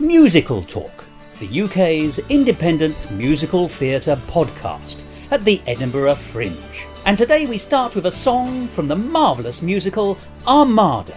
Musical Talk, the UK's independent musical theatre podcast at the Edinburgh Fringe. And today we start with a song from the marvellous musical Armada.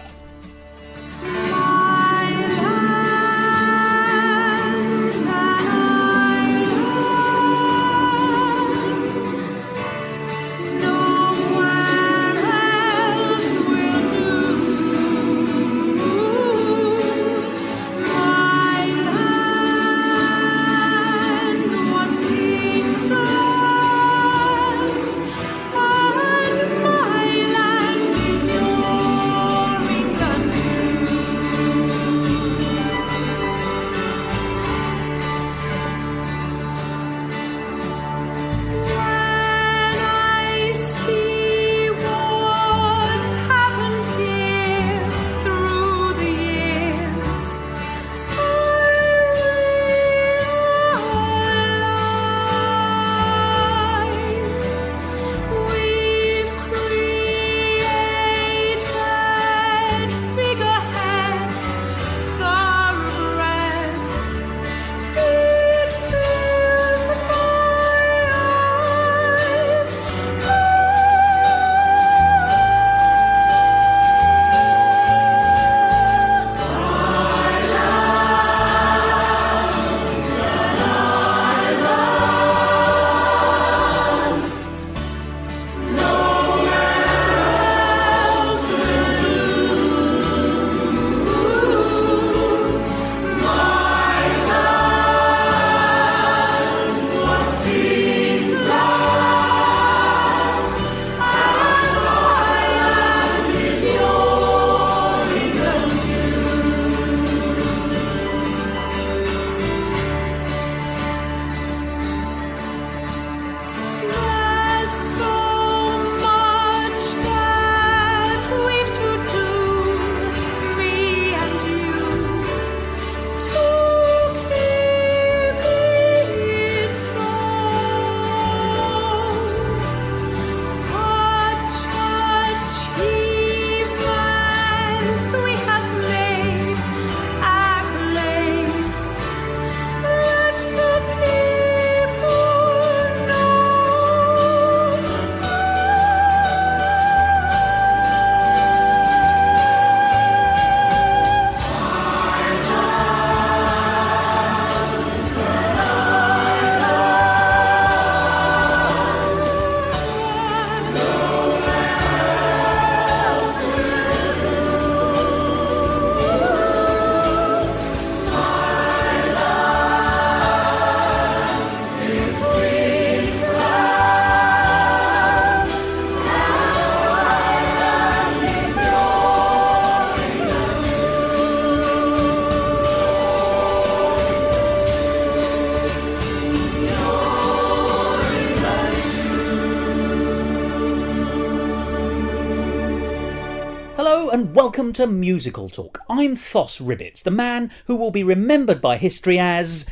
And welcome to Musical Talk. I'm Thos, the man who will be remembered by history as...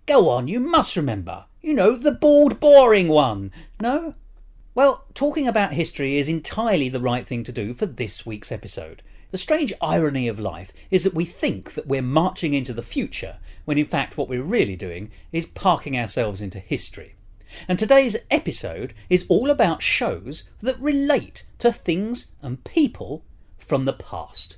Go on, you must remember. You know, the bald, boring one. No? Well, talking about history is entirely the right thing to do for this week's episode. The strange irony of life is that we think that we're marching into the future, when in fact what we're really doing is parking ourselves into history. And today's episode is all about shows that relate to things and people from the past.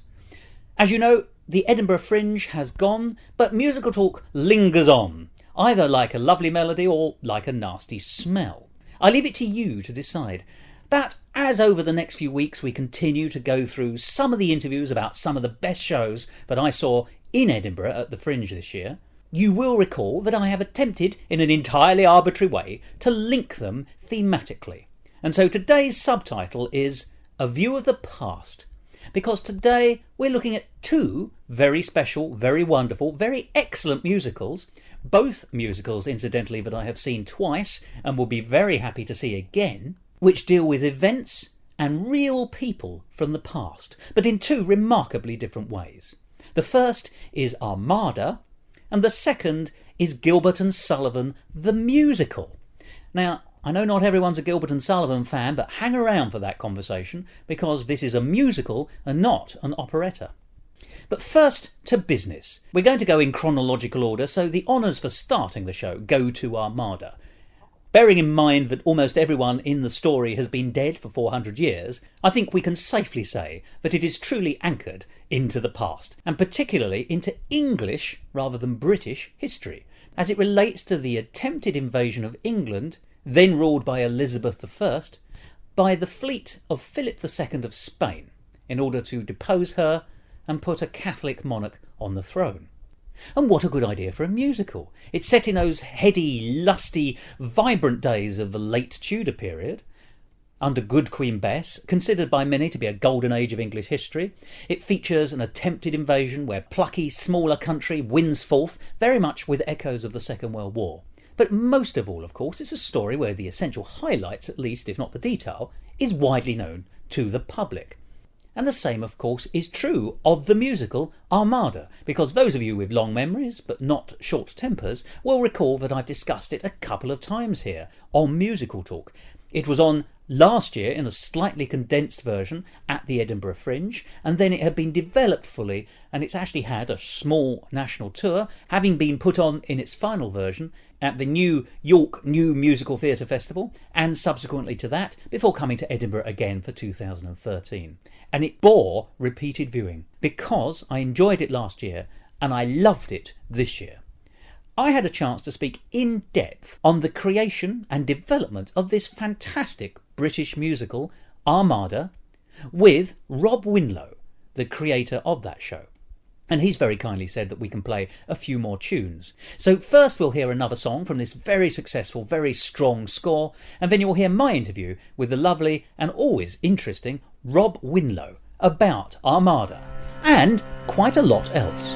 As you know, the Edinburgh Fringe has gone, but Musical Talk lingers on, either like a lovely melody or like a nasty smell. I leave it to you to decide. But as over the next few weeks we continue to go through some of the interviews about some of the best shows that I saw in Edinburgh at the Fringe this year, you will recall that I have attempted in an entirely arbitrary way to link them thematically. And so today's subtitle is A View of the Past, because today we're looking at two very special, very wonderful, very excellent musicals, both musicals incidentally that I have seen twice and will be very happy to see again, which deal with events and real people from the past, but in two remarkably different ways. The first is Armada, and the second is Gilbert and Sullivan, the musical. Now, I know not everyone's a Gilbert and Sullivan fan, but hang around for that conversation, because this is a musical and not an operetta. But first to business. We're going to go in chronological order, so the honours for starting the show go to Armada. Bearing in mind that almost everyone in the story has been dead for 400 years, I think we can safely say that it is truly anchored into the past, and particularly into English rather than British history, as it relates to the attempted invasion of England, then ruled by Elizabeth I, by the fleet of Philip II of Spain, in order to depose her and put a Catholic monarch on the throne. And what a good idea for a musical. It's set in those heady, lusty, vibrant days of the late Tudor period. Under good Queen Bess, considered by many to be a golden age of English history, it features an attempted invasion where plucky, smaller country wins forth, very much with echoes of the Second World War. But most of all, of course, it's a story where the essential highlights, at least if not the detail, is widely known to the public. And the same, of course, is true of the musical Armada, because those of you with long memories, but not short tempers, will recall that I've discussed it a couple of times here on Musical Talk. It was on last year in a slightly condensed version at the Edinburgh Fringe, and then it had been developed fully, and it's actually had a small national tour, having been put on in its final version at the New York New Musical Theatre Festival, and subsequently to that, before coming to Edinburgh again for 2013. And it bore repeated viewing, because I enjoyed it last year, and I loved it this year. I had a chance to speak in depth on the creation and development of this fantastic British musical, Armada, with Rob Winlow, the creator of that show. And he's very kindly said that we can play a few more tunes. So first we'll hear another song from this very successful, very strong score, and then you'll hear my interview with the lovely and always interesting Rob Winlow about Armada, and quite a lot else.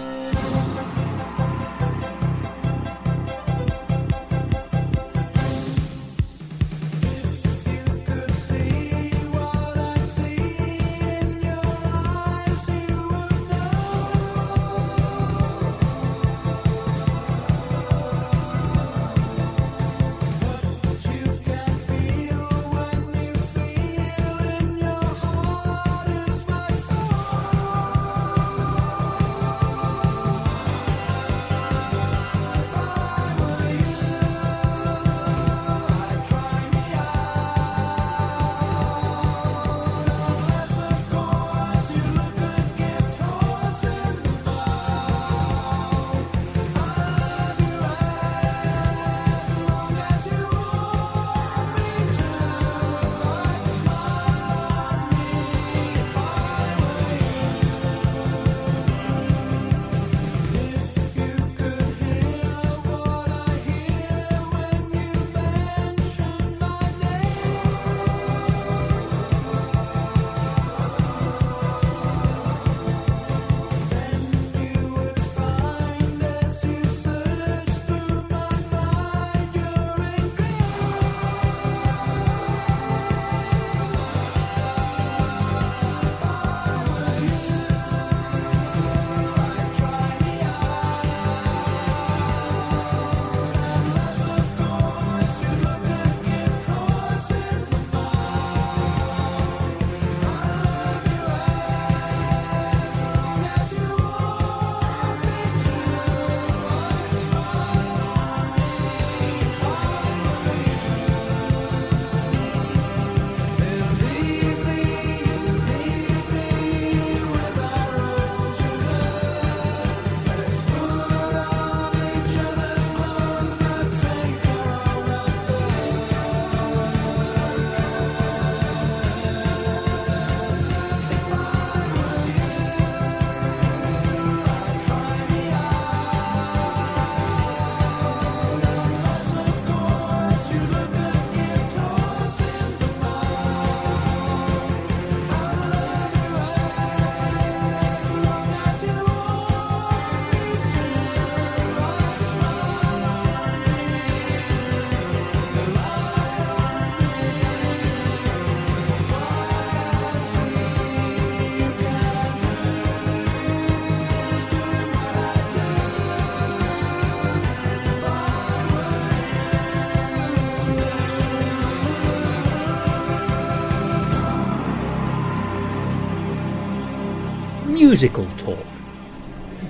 Musical Talk,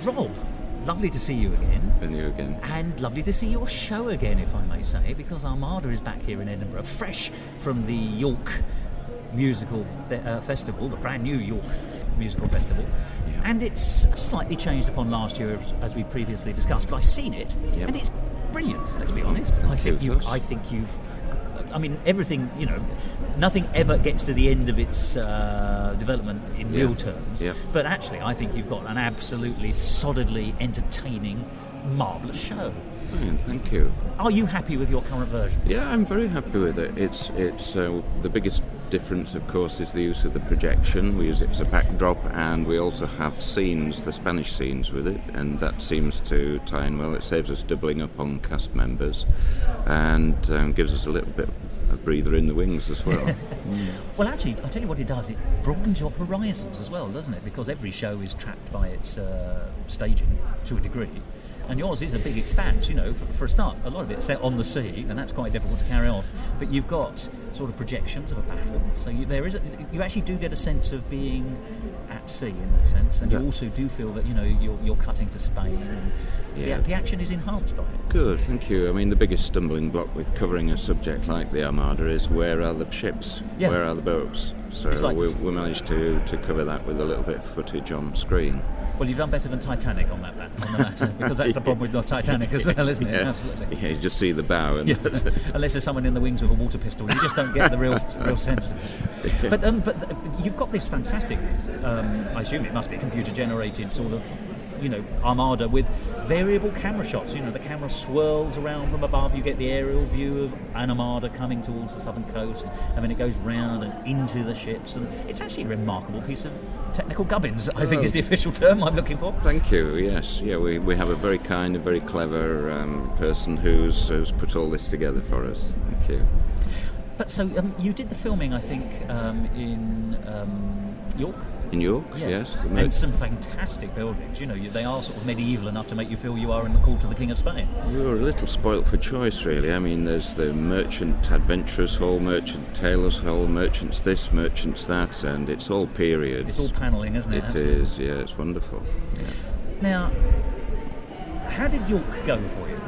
Rob, lovely to see you again. And you again. And lovely to see your show again, if I may say, because Armada is back here in Edinburgh, fresh from the York Musical Festival, the brand new York Musical Festival. Yeah. And it's slightly changed upon last year, as we previously discussed, but I've seen it, and it's brilliant, let's be honest. I think you've I mean, everything, nothing ever gets to the end of its development in real terms. Yeah. But actually, I think you've got an absolutely solidly entertaining, marvellous show. Brilliant, thank you. Are you happy with your current version? Yeah, I'm very happy with it. It's the biggest difference, of course, is the use of the projection. We use it as a backdrop, and we also have scenes, the Spanish scenes with it, and that seems to tie in well. It saves us doubling up on cast members, and gives us a little bit of a breather in the wings as well. Well, actually, I tell you what it does, it broadens your horizons as well, doesn't it? Because every show is trapped by its staging to a degree. And yours is a big expanse, for a start. A lot of it's set on the sea, and that's quite difficult to carry off. But you've got sort of projections of a battle, so you actually do get a sense of being at sea in that sense, and you also do feel that you're cutting to Spain, and the action is enhanced by it. Good, thank you. I mean, the biggest stumbling block with covering a subject like the Armada is where are the ships, where are the boats? So we managed to cover that with a little bit of footage on screen. Well, you've done better than Titanic on the matter, because that's the problem with Titanic as well, isn't it? Yeah. Absolutely. Yeah, you just see the bow. And unless there's someone in the wings with a water pistol, you just don't get the real sense of it. Yeah. But you've got this fantastic, I assume it must be computer-generated sort of, Armada with variable camera shots. The camera swirls around from above. You get the aerial view of an Armada coming towards the southern coast, and then it goes round and into the ships. And it's actually a remarkable piece of technical gubbins, I think is the official term I'm looking for. Thank you. Yes, we have a very kind and very clever person who's put all this together for us. Thank you. But so you did the filming, I think, in York. In York, yes. And some fantastic buildings. They are sort of medieval enough to make you feel you are in the court of the King of Spain. We were a little spoilt for choice, really. I mean, there's the Merchant Adventurers Hall, Merchant Tailors Hall, Merchants this, Merchants that, and it's all period. It's all panelling, isn't it? It is, yeah, it's wonderful. Yeah. Now, how did York go for you?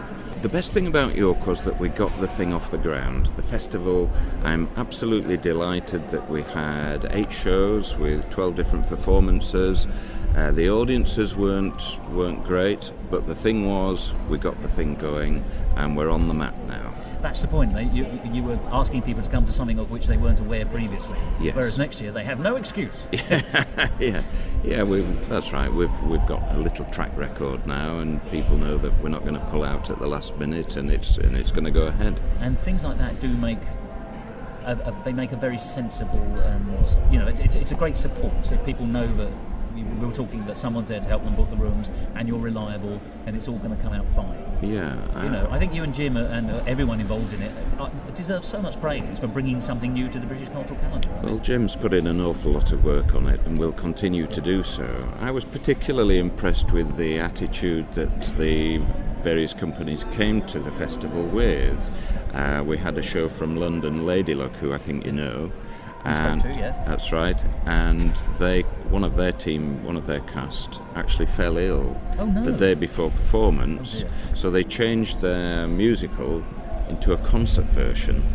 The best thing about York was that we got the thing off the ground. The festival, I'm absolutely delighted that we had 8 shows with 12 different performances. The audiences weren't great, but the thing was, we got the thing going, and we're on the map now. That's the point. You were asking people to come to something of which they weren't aware previously. Yes. Whereas next year they have no excuse. Yeah. That's right. We've got a little track record now, and people know that we're not going to pull out at the last minute, and it's going to go ahead. And things like that do make a very sensible, and it's a great support. So people know that we were talking that someone's there to help them book the rooms, and you're reliable, and it's all going to come out fine. Yeah. I think you and Jim and everyone involved in it deserve so much praise for bringing something new to the British cultural calendar. Well, Jim's put in an awful lot of work on it and will continue to do so. I was particularly impressed with the attitude that the various companies came to the festival with. We had a show from London, Lady Luck, who I think you know. And yes. That's right. And one of their cast actually fell ill the day before performance. So they changed their musical into a concert version,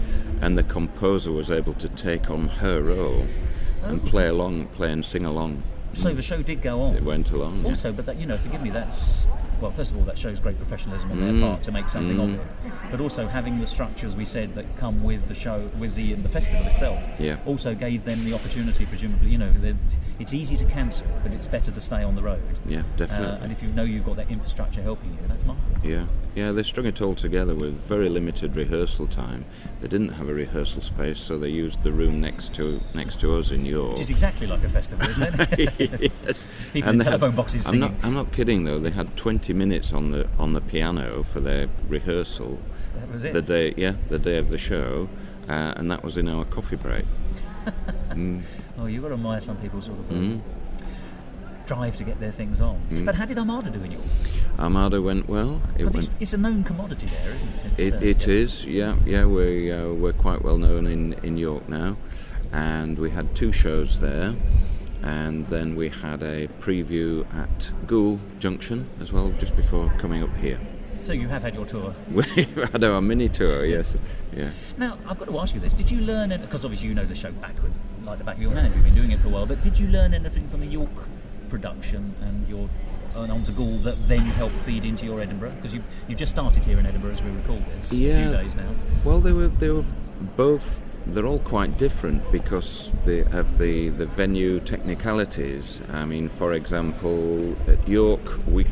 and the composer was able to take on her role and play and sing along. So the show did go on. It went along. Also, but that, forgive me, that's... Well, first of all, that shows great professionalism on their part to make something of it. But also having the structures, we said, that come with the show, with the festival itself, also gave them the opportunity, presumably, it's easy to cancel, but it's better to stay on the road. Yeah, definitely. And if you know you've got that infrastructure helping you, that's marvellous. Yeah, they strung it all together with very limited rehearsal time. They didn't have a rehearsal space, so they used the room next to us in York. Which is exactly like a festival, isn't it? Yes. People in telephone boxes singing. I'm not kidding though. They had 20 minutes on the piano for their rehearsal. That was it. The day of the show, and that was in our coffee break. Oh, you've got to admire some people's sort of drive to get their things on. But how did Armada do in York? Armada went well. It's a known commodity there, isn't it? It is. Yeah. We're quite well known in York now, and we had 2 shows there. and then we had a preview at Goole Junction as well, just before coming up here. So you have had your tour. We've had our mini tour, yes. Yeah. Now, I've got to ask you this. Did you learn, because obviously you know the show backwards, like the back of your hand, you've been doing it for a while, but did you learn anything from the York production and on to Goole that then helped feed into your Edinburgh? Because you just started here in Edinburgh as we record this, a few days now. Well, they were both. They're all quite different because of the venue technicalities. I mean, for example, at York, we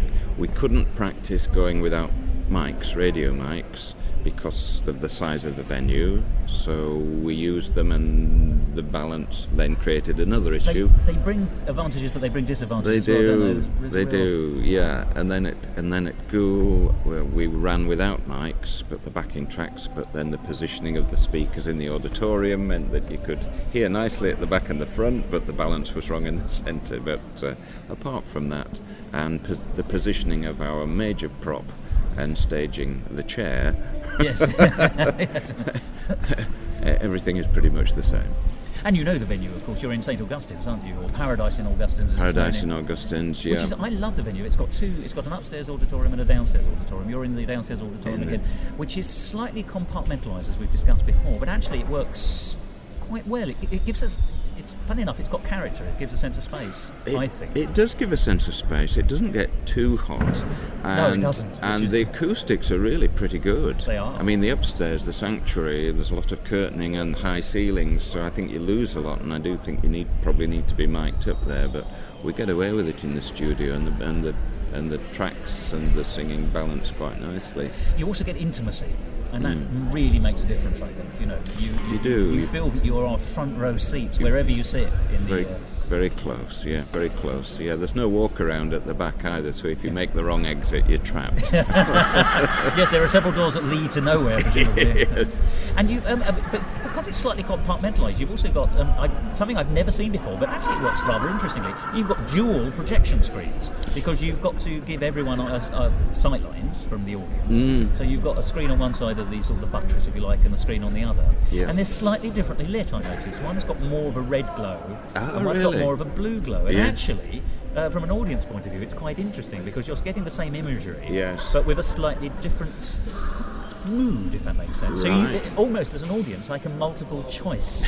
couldn't practice going without mics, radio mics, because of the size of the venue, so we used them, and the balance then created another issue. They bring advantages, but they bring disadvantages. They do, yeah. And then at Goole, we ran without mics, but the backing tracks, but then the positioning of the speakers in the auditorium meant that you could hear nicely at the back and the front, but the balance was wrong in the centre. But apart from that, and the positioning of our major prop and staging the chair, yes, everything is pretty much the same. And you know the venue, of course. You're in St Augustine's, aren't you? Or Paradise in Augustine's. Paradise in Augustine's, yeah. I love the venue. It's got an upstairs auditorium and a downstairs auditorium. You're in the downstairs auditorium again, which is slightly compartmentalised, as we've discussed before. But actually, it works quite well. It gives us. It's funny enough. It's got character. It gives a sense of space. I think it does give a sense of space. It doesn't get too hot. No, it doesn't. And the acoustics are really pretty good. They are. I mean, the upstairs, the sanctuary, there's a lot of curtaining and high ceilings, so I think you lose a lot. And I do think you probably need to be mic'd up there, but we get away with it in the studio, and the tracks and the singing balance quite nicely. You also get intimacy. And that really makes a difference, I think. You do. You feel that you're on front row seats wherever you sit. Very close, yeah, very close. Yeah, there's no walk around at the back either, so if you make the wrong exit, you're trapped. Yes, there are several doors that lead to nowhere, presumably. Yes. And you, but because it's slightly compartmentalised, you've also got something I've never seen before, but actually it works rather interestingly. You've got dual projection screens, because you've got to give everyone sight lines from the audience. So you've got a screen on one side of the sort of the buttress, if you like, and a screen on the other. Yeah. And they're slightly differently lit, I noticed. One's got more of a red glow, and one's got more of a blue glow. And actually, from an audience point of view, it's quite interesting, because you're getting the same imagery, but with a slightly different mood, if that makes sense. Right. So you, almost as an audience, like a multiple choice.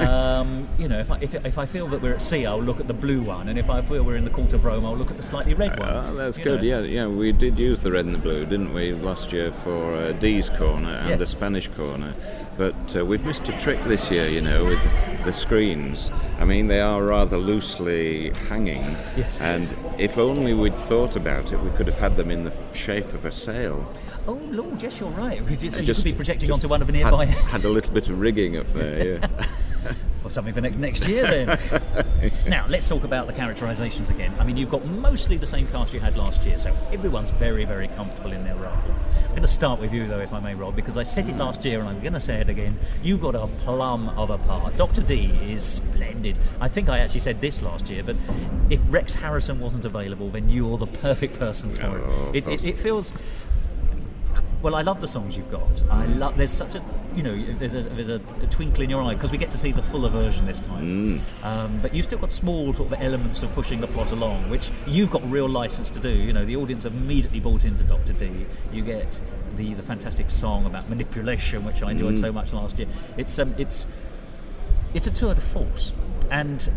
If I feel that we're at sea, I'll look at the blue one, and if I feel we're in the Court of Rome, I'll look at the slightly red one. That's good. Yeah. We did use the red and the blue, didn't we, last year for Dee's corner and the Spanish corner. But we've missed a trick this year, with the screens. I mean, they are rather loosely hanging. Yes. And if only we'd thought about it, we could have had them in the shape of a sail. Oh Lord, yes, you're right. So you could be projecting onto one of the nearby. Had a little bit of rigging up there, yeah. Or something for next year then. Now, let's talk about the characterisations again. I mean, you've got mostly the same cast you had last year, so everyone's very, very comfortable in their role. I'm going to start with you, though, if I may, Rob, because I said it last year and I'm going to say it again. You've got a plum of a part. Dr. D is splendid. I think I actually said this last year, but if Rex Harrison wasn't available, then you're the perfect person for it. It feels... Well, I love the songs you've got. There's such a, there's a twinkle in your eye, because we get to see the fuller version this time. But you've still got small sort of elements of pushing the plot along, which you've got real license to do. The audience have immediately bought into Dr. D. You get the fantastic song about manipulation, which I enjoyed so much last year. It's a tour de force, and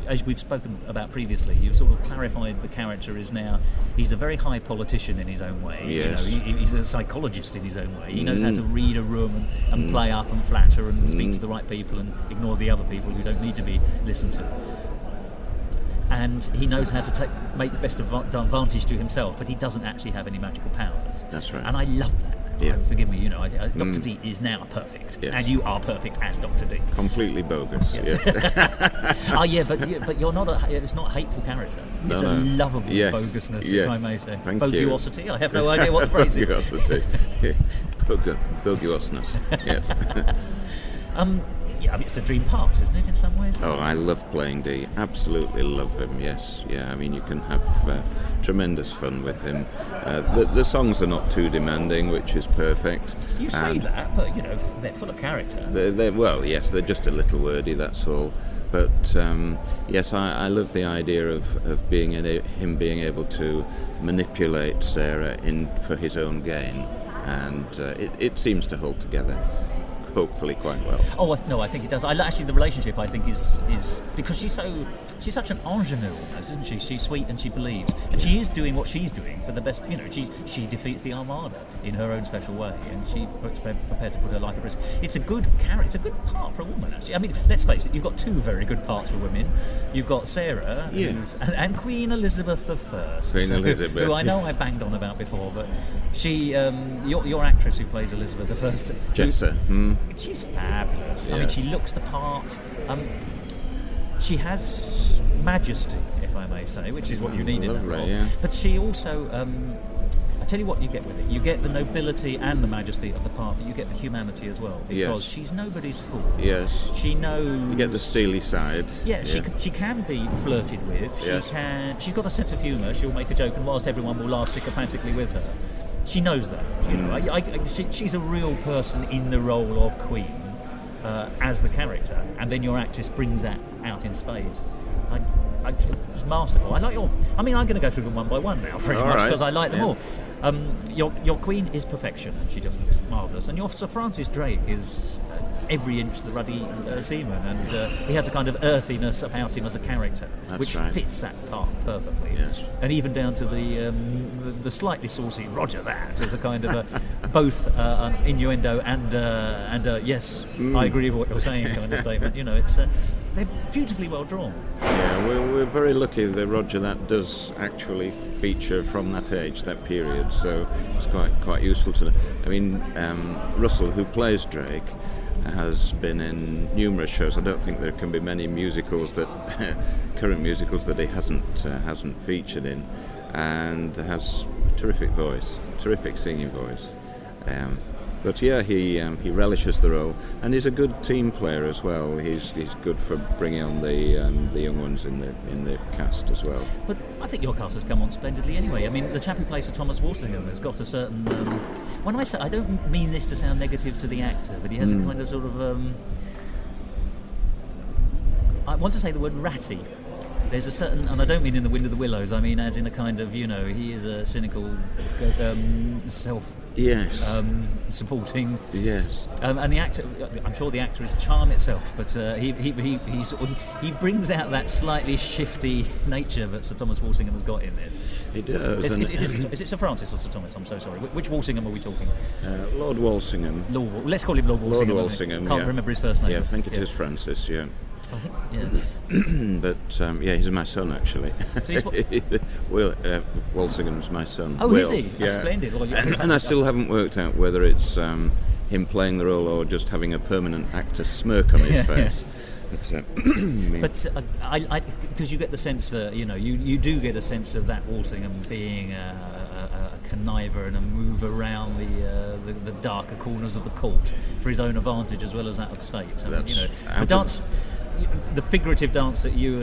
as we've spoken about previously, you've sort of clarified the character is now, he's a very high politician in his own way. Yes. He's a psychologist in his own way. He knows how to read a room and play up and flatter and speak to the right people and ignore the other people who don't need to be listened to. And he knows how to make the best advantage to himself, but he doesn't actually have any magical powers. That's right. And I love that. Yeah. Forgive me, Dr. D is now perfect, and you are perfect as Dr. D. Completely bogus. Yes. But you're not it's not a hateful character. It's a lovable bogusness, if I may say. Thank Boguosity? you. I have no idea what the phrase is. Boguosity. Boguosness. Yes. It's a dream part, isn't it, in some ways? Oh, I love playing D. Absolutely love him, yes. Yeah, I mean, you can have tremendous fun with him. The songs are not too demanding, which is perfect. You say that, but, they're full of character. Well, yes, they're just a little wordy, that's all. But yes, I love the idea of him being able to manipulate Sarah for his own gain, and it seems to hold together, hopefully quite well. Oh no, I think it does. Actually, the relationship, I think, is because she's such an ingenue almost, isn't she? She's sweet and she believes, and she is doing what she's doing for the best. You know, she defeats the Armada in her own special way, and she's prepared to put her life at risk. It's a good character. It's a good part for a woman, actually. I mean, let's face it. You've got two very good parts for women. You've got Sarah, and Queen Elizabeth I. Queen Elizabeth, who I know I banged on about before, but she, your actress who plays Elizabeth I, Jessa. She's fabulous. Yes. I mean, she looks the part. She has majesty, if I may say, which is what you need in that role. Yeah. But she also, I tell you what you get with it. You get the nobility and the majesty of the part, but you get the humanity as well, because she's nobody's fool. Yes. She knows. You get the steely side. Yeah, she can be flirted with. She's got a sense of humour. She'll make a joke, and whilst everyone will laugh sycophantically with her, she knows that. You know, she's a real person in the role of Queen as the character, and then your actress brings that out in spades. It's masterful. I'm going to go through them one by one now, pretty much, because I like them all. Your Queen is perfection, and she just looks marvellous. And your Sir Francis Drake is every inch the ruddy seaman, and he has a kind of earthiness about him as a character, which fits that part perfectly. Yes. And even down to the slightly saucy Roger that as a kind of both an innuendo and yes, I agree with what you're saying kind of statement. You know, it's they're beautifully well drawn. Yeah, we're very lucky that Roger that does actually feature from that age, that period. So it's quite useful to. I mean, Russell, who plays Drake, has been in numerous shows. I don't think there can be many musicals current musicals that he hasn't featured in, and has terrific singing voice. But yeah, he relishes the role, and he's a good team player as well. He's good for bringing on the young ones in the cast as well. But I think your cast has come on splendidly anyway. I mean, the chap who plays Sir Thomas Walsingham has got a certain. When I say, I don't mean this to sound negative to the actor, but he has a kind of sort of. I want to say the word ratty. There's a certain, and I don't mean in The Wind of the Willows, I mean as in a kind of, you know, he is a cynical, supporting. Yes. And the actor, I'm sure the actor is charm itself, but he brings out that slightly shifty nature that Sir Thomas Walsingham has got in this. He does. Is it Sir Francis or Sir Thomas? I'm so sorry. Which Walsingham are we talking? Lord Walsingham. Let's call him Lord Walsingham. Lord Walsingham. Can't remember his first name. Yeah, I think it is Francis. Yeah. I think, yeah. But he's my son actually. So he's what? Walsingham's my son. Oh, Will. is he? Yeah. Splendid. Well, and I still haven't worked out whether it's him playing the role or just having a permanent actor smirk on his face. But because you get the sense that, you know, you do get a sense of that Walsingham being a conniver and a move around the darker corners of the court for his own advantage as well as that of the state. And, you know, the dance. The figurative dance that you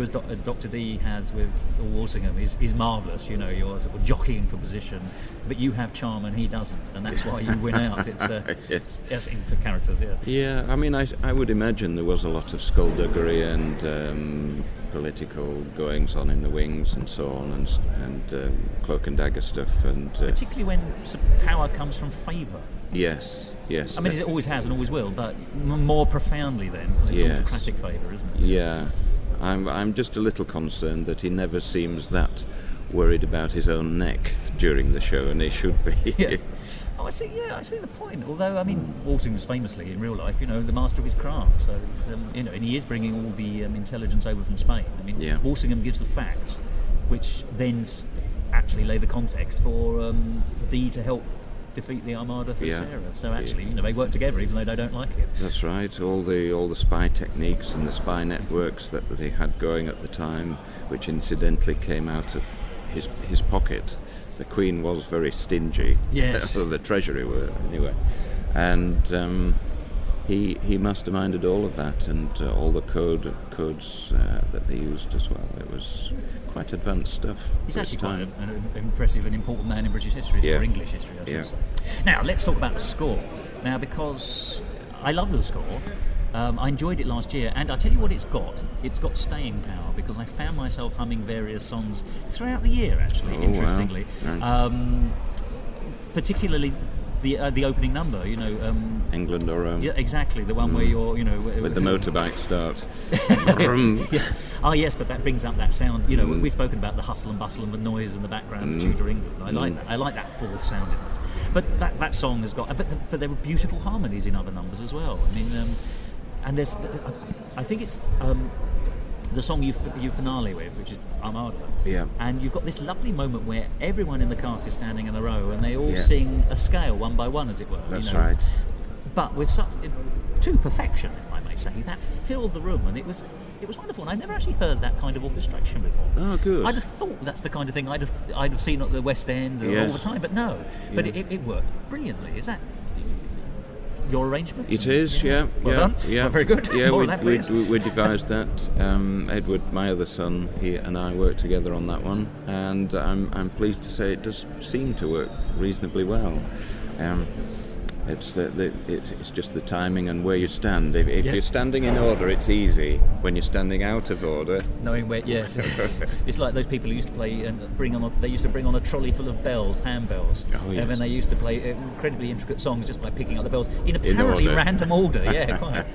as Dr. D has with Walsingham is marvellous. You know, you're sort of jockeying for position, but you have charm and he doesn't, and that's why you win out. It's yes, into characters. Yeah. I mean, I would imagine there was a lot of skullduggery and political goings on in the wings and so on, and cloak and dagger stuff, and particularly when power comes from favour. Yes. I mean, it always has and always will, but more profoundly then, because it's autocratic favour, isn't it? Yeah. I'm just a little concerned that he never seems that worried about his own neck during the show, and he should be. Yeah. Oh, I see the point. Although, I mean, Walsingham was famously, in real life, you know, the master of his craft, so he's, you know, and he is bringing all the intelligence over from Spain. I mean, Walsingham gives the facts, which then actually lay the context for Dee to help defeat the Armada through Sarah. So actually, you know, they work together even though they don't like it. That's right. All the spy techniques and the spy networks that they had going at the time, which incidentally came out of his pocket. The Queen was very stingy. Yes. So the Treasury were anyway, and he masterminded all of that and all the codes that they used as well. It was quite advanced stuff. He's actually quite an impressive and important man in British history, or English history, I should say. Now, let's talk about the score. Now, because I love the score, I enjoyed it last year, and I tell you what it's got staying power, because I found myself humming various songs throughout the year, actually, interestingly. Wow. Particularly the opening number, England or Rome. Yeah, exactly, the one where you're, with the motorbike start. Yeah. Oh yes, but that brings up that sound. We've spoken about the hustle and bustle and the noise in the background of Tudor England. I like that. I like that full soundiness. But that song has got. But there were beautiful harmonies in other numbers as well. I mean, and there's. I think it's the song you finale with, which is Armada. Yeah. And you've got this lovely moment where everyone in the cast is standing in a row and they all sing a scale one by one, as it were. That's right. But with to perfection, if I may say, that filled the room, and it was wonderful. And I've never actually heard that kind of orchestration before. Oh, good. I'd have thought that's the kind of thing I'd have seen at the West End all the time, but no. But it worked brilliantly. Is that your arrangement? It is, yeah. Well done. Yeah. Well, very good. Yeah, More we of that, please. devised that. Edward, my other son, he and I worked together on that one, and I'm pleased to say it does seem to work reasonably well. It's just the timing and where you stand. If you're standing in order, it's easy. When you're standing out of order, knowing where, yes, it's like those people who used to play and they used to bring on a trolley full of bells, handbells, and then they used to play incredibly intricate songs just by picking up the bells in apparently random order. Yeah, quite.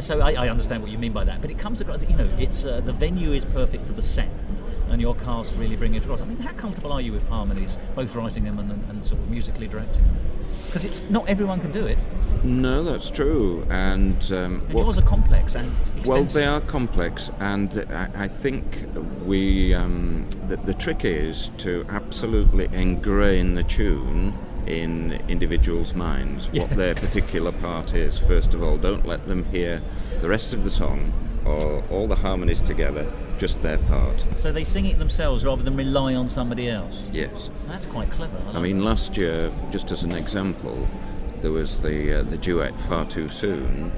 So I understand what you mean by that, but it comes across. It's the venue is perfect for the sound, and your cast really bring it across. I mean, how comfortable are you with harmonies, both writing them and sort of musically directing them? Because it's not everyone can do it. No, that's true. And yours are complex and extensive. Well, they are complex, and I think the trick is to absolutely ingrain the tune in individuals' minds, what their particular part is. First of all, don't let them hear the rest of the song or all the harmonies together, just their part. So they sing it themselves rather than rely on somebody else? Yes. That's quite clever. I mean, last year, just as an example, there was the duet Far Too Soon,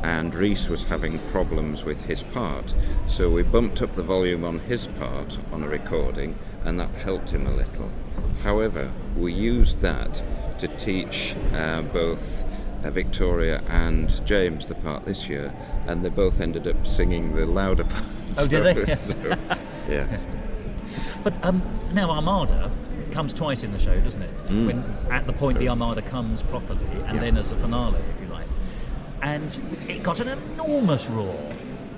and Rhys was having problems with his part, so we bumped up the volume on his part on a recording, and that helped him a little. However, we used that to teach both Victoria and James the part this year, and they both ended up singing the louder part. Oh, did they? Yeah. But now Armada comes twice in the show, doesn't it? When at the point the Armada comes properly, and then as a finale, if you like. And it got an enormous roar.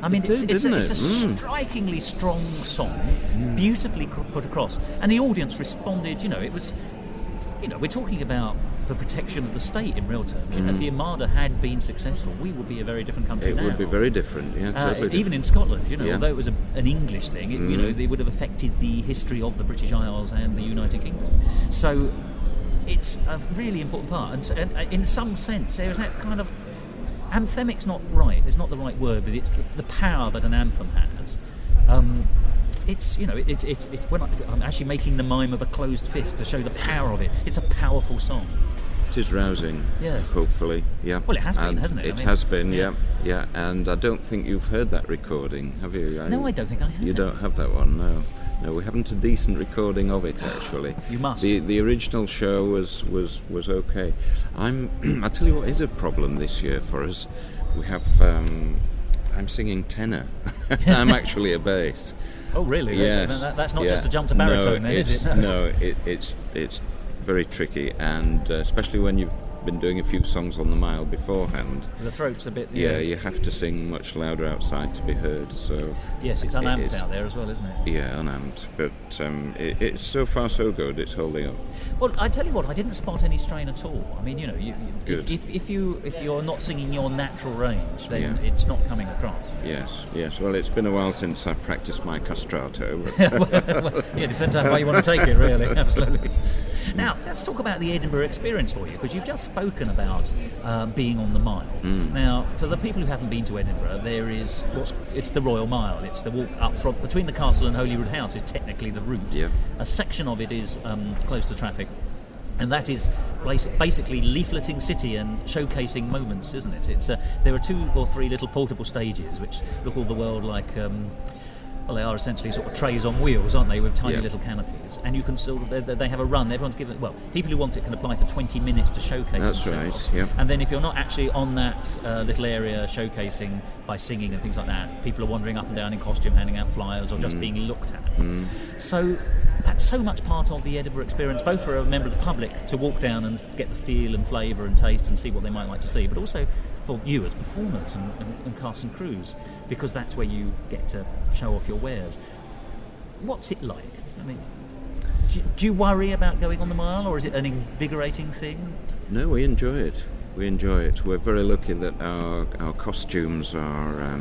I mean, it's a strikingly strong song, beautifully put across, and the audience responded. It was, we're talking about the protection of the state in real terms. If the Armada had been successful, we would be a very different country now. It would be very different, totally even in Scotland, although it was an English thing, it would have affected the history of the British Isles and the United Kingdom. So it's a really important part, and in some sense there is that kind of anthemic's not right. It's not the right word, but it's the power that an anthem has. It's when I'm actually making the mime of a closed fist to show the power of it. It's a powerful song. It is rousing. Yeah. Hopefully, yeah. Well, it has been, hasn't it? It has been, yeah. And I don't think you've heard that recording, have you? No, I don't think I have. You don't have that one, no. No, we haven't a decent recording of it, actually. You must. The original show was okay. I'll tell you what is a problem this year for us. We have. I'm singing tenor. I'm actually a bass. Oh, really? Yes. That's not just a jump to baritone, then, is it? No, it's very tricky, and especially when you've been doing a few songs on the mile beforehand. The throat's a bit... Yeah, you have to sing much louder outside to be heard, so... Yes, it's unamped out there as well, isn't it? Yeah, unamped, but it's so far so good, it's holding up. Well, I tell you what, I didn't spot any strain at all. I mean, Good. if you're not singing your natural range, then it's not coming across. Yes. Well, it's been a while since I've practiced my castrato. Yeah, depends on how you want to take it, really. Absolutely. Now, let's talk about the Edinburgh experience for you, because you've just spoken about being on the mile. Now, for the people who haven't been to Edinburgh, there is it's the Royal Mile. It's the walk up from between the castle and Holyrood House is technically the route. Yeah. A section of it is closed to traffic, and that is basically leafleting city and showcasing moments, isn't it? It's there are 2 or 3 little portable stages which look all the world like Well, they are essentially sort of trays on wheels, aren't they, with tiny Yeah. little canopies. And you can sort of, they have a run. Everyone's given, well, people who want it can apply for 20 minutes to showcase That's themselves. right, yep. And then if you're not actually on that little area showcasing by singing and things like that, people are wandering up and down in costume, handing out flyers or just being looked at. So that's so much part of the Edinburgh experience, both for a member of the public to walk down and get the feel and flavour and taste and see what they might like to see, but also for you as performers and cast and crews, because that's where you get to show off your wares. What's it like? I mean, do you worry about going on the mile, or is it an invigorating thing? No, we enjoy it. We enjoy it. We're very lucky that our costumes are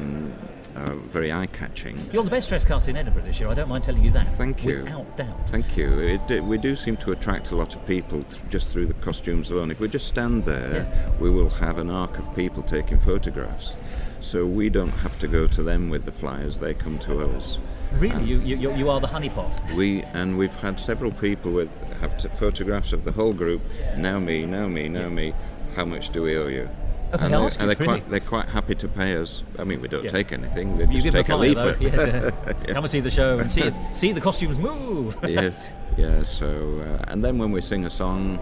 very eye-catching. You're the best dressed cast in Edinburgh this year, I don't mind telling you that. Thank you. Without doubt. Thank you. We do seem to attract a lot of people just through the costumes alone. If we just stand there, we will have an arc of people taking photographs. So we don't have to go to them with the flyers, they come to us. Really? You are the honeypot? We've had several people have photographs of the whole group. Now me, now me, now me. How much do we owe you? And they're quite happy to pay us. I mean, we don't take anything. They You just give take the a flyer, leaflet. though. Yes, Come and see the show and see the costumes move. Yes, yeah. So, and then when we sing a song,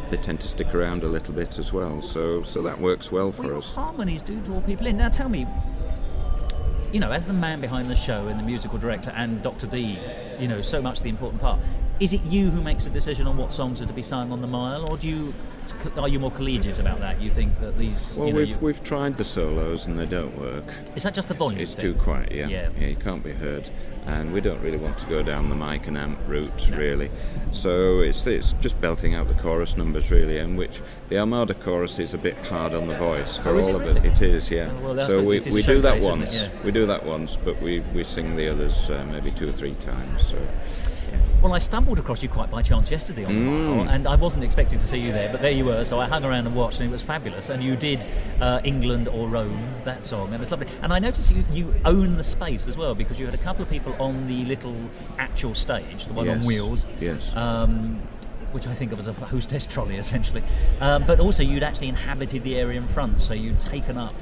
they tend to stick around a little bit as well. So that works well for us. Harmonies do draw people in. Now, tell me, as the man behind the show and the musical director and Dr. D, so much the important part. Is it you who makes a decision on what songs are to be sung on the mile, or are you more collegiate about that? You think that these... Well, we've tried the solos and they don't work. Is that just the volume It's thing? too quiet, yeah. You can't be heard. And we don't really want to go down the mic and amp route, really. So it's just belting out the chorus numbers, really, and which the Armada chorus is a bit hard on the voice for all of it. It is, yeah. Oh, well, so we do that once. Yeah. We do that once, but we sing the others maybe 2 or 3 times. So. Well, I stumbled across you quite by chance yesterday on the mile, and I wasn't expecting to see you there, but there you were, so I hung around and watched, and it was fabulous. And you did England or Rome, that song, and it's lovely. And I noticed you own the space as well, because you had a couple of people on the little actual stage, the one on wheels. Yes. Which I think of as a hostess trolley, essentially. But also you'd actually inhabited the area in front, so you'd taken up,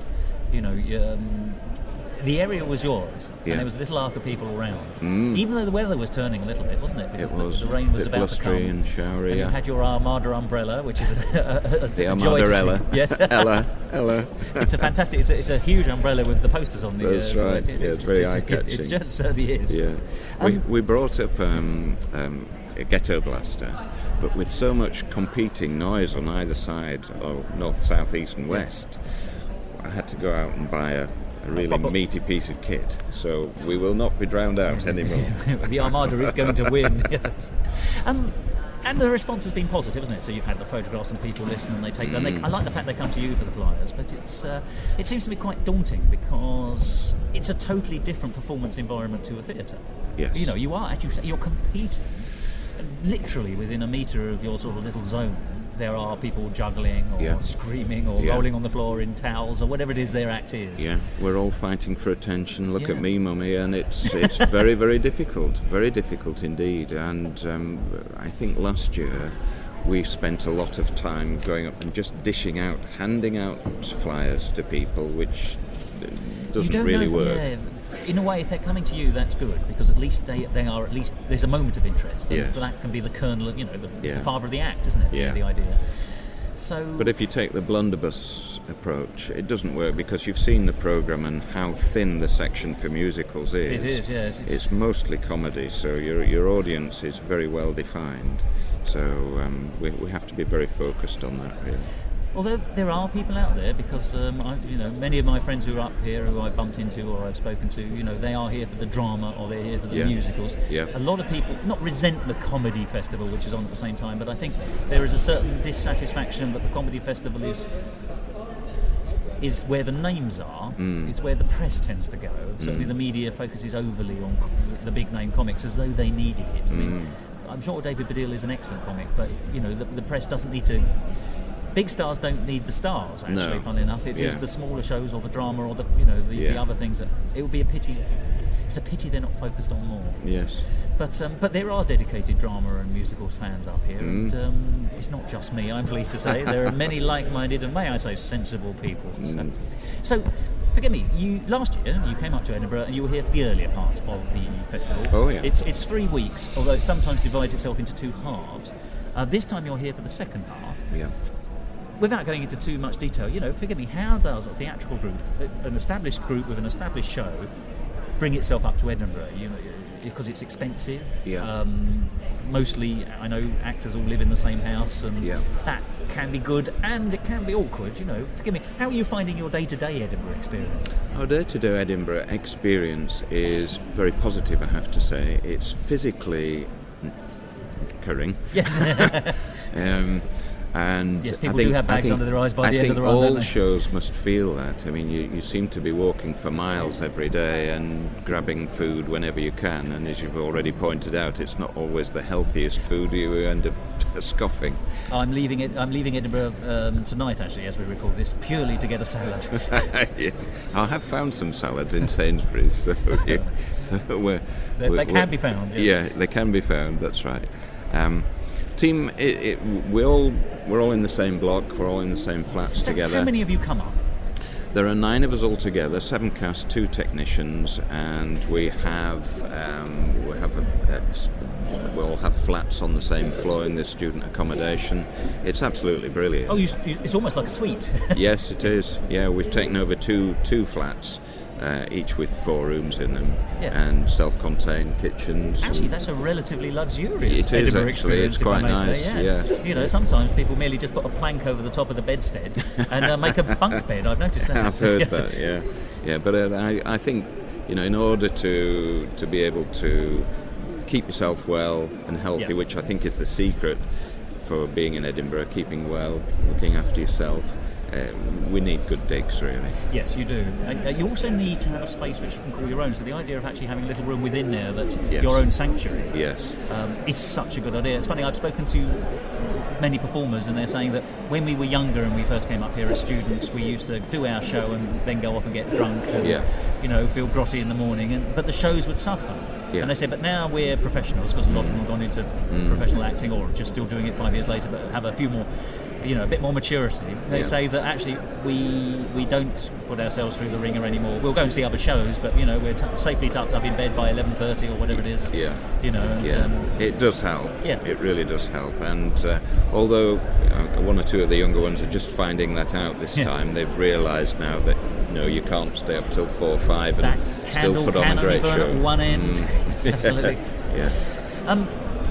the area was yours, and there was a little arc of people around. Even though the weather was turning a little bit, wasn't it? Because it was. The rain was a bit about to come. blustery and showery. And you had your Armada umbrella, which is the a joy to Armada see. Yes, Ella. It's a fantastic. It's a huge umbrella with the posters on the. That's right. It's very eye-catching. It certainly is. Yeah. We brought up a ghetto blaster, but with so much competing noise on either side, or north, south, east, and west, I had to go out and buy a really meaty piece of kit, so we will not be drowned out anymore. The Armada is going to win. And the response has been positive, hasn't it? So you've had the photographs and people listen and they take them. I like the fact they come to you for the flyers, but it seems to be quite daunting because it's a totally different performance environment to a theatre. Yes. You are, as you say, you're competing literally within a metre of your sort of little zone. There are people juggling or screaming or rolling on the floor in towels or whatever it is their act is. Yeah, we're all fighting for attention. Look at me, mummy, and it's very, very difficult indeed. And I think last year we spent a lot of time going up and just handing out flyers to people, which doesn't really work. Yeah. In a way, if they're coming to you, that's good, because at least they are, at least there's a moment of interest. And that can be the kernel of, it's the father of the act, isn't it? Yeah. The idea. So, but if you take the blunderbuss approach, it doesn't work, because you've seen the programme and how thin the section for musicals is. It is, yes. It's mostly comedy, so your audience is very well defined. So we have to be very focused on that, really. Although there are people out there, because many of my friends who are up here, who I've bumped into or I've spoken to, they are here for the drama or they're here for the musicals. Yeah. A lot of people not resent the comedy festival, which is on at the same time, but I think there is a certain dissatisfaction that the comedy festival is where the names are. It's where the press tends to go. Certainly the media focuses overly on the big name comics as though they needed it. I mean, I'm sure David Baddiel is an excellent comic, but the press doesn't need to. Big stars don't need the stars, actually, funnily enough. It is the smaller shows or the drama or the other things that it would be a pity. It's a pity they're not focused on more. Yes. But there are dedicated drama and musicals fans up here, and it's not just me, I'm pleased to say. There are many like-minded and, may I say, sensible people. So forgive me, last year you came up to Edinburgh and you were here for the earlier part of the festival. Oh, yeah. It's 3 weeks, although it sometimes divides itself into 2 halves. This time you're here for the second half. Yeah. Without going into too much detail, forgive me, how does a theatrical group, an established group with an established show, bring itself up to Edinburgh? Because it's expensive. Yeah. Mostly, I know actors all live in the same house, and Yeah. that can be good and it can be awkward. Forgive me, how are you finding your day-to-day Edinburgh experience? Our day-to-day Edinburgh experience is very positive, I have to say. It's physically occurring. Yes. And yes, people do have bags under their eyes by the end of the run, I think don't all they? shows must feel that. I mean, you seem to be walking for miles every day and grabbing food whenever you can, and as you've already pointed out, it's not always the healthiest food. You end up scoffing. I'm leaving Edinburgh tonight, actually, as we record this, purely to get a salad. Yes, I have found some salads in Sainsbury's, so they can be found. Yeah, they can be found. That's right. Team, we're all in the same block. We're all in the same flats So together. how many of you come up? There are 9 of us all together, 7 cast, 2 technicians, and we all have flats on the same floor in this student accommodation. It's absolutely brilliant. Oh, it's almost like a suite. Yes, it is. Yeah, we've taken over two flats, each with 4 rooms in them, and self-contained kitchens. Actually, that's a relatively luxurious It is, Edinburgh actually. experience. It's quite if I may nice, say. yeah. Sometimes people merely just put a plank over the top of the bedstead and make a bunk bed. I've noticed that. I've heard that, yeah. But I think, in order to be able to keep yourself well and healthy, which I think is the secret for being in Edinburgh, keeping well, looking after yourself, we need good digs, really. Yes, you do. And you also need to have a space which you can call your own. So the idea of actually having a little room within there that's your own sanctuary is such a good idea. It's funny, I've spoken to many performers and they're saying that when we were younger and we first came up here as students, we used to do our show and then go off and get drunk and feel grotty in the morning, but the shows would suffer. Yeah. And they said, but now we're professionals, because a lot of them have gone into professional acting or just still doing it 5 years later, but have a few more, a bit more maturity. They say that actually we don't put ourselves through the ringer anymore. We'll go and see other shows, but we're safely tucked up in bed by 11:30 or whatever it is. It does help. Yeah. It really does help. And although 1 or 2 of the younger ones are just finding that out this time, they've realised now that you can't stay up till 4 or 5 and still put on a great show. At one end. Absolutely.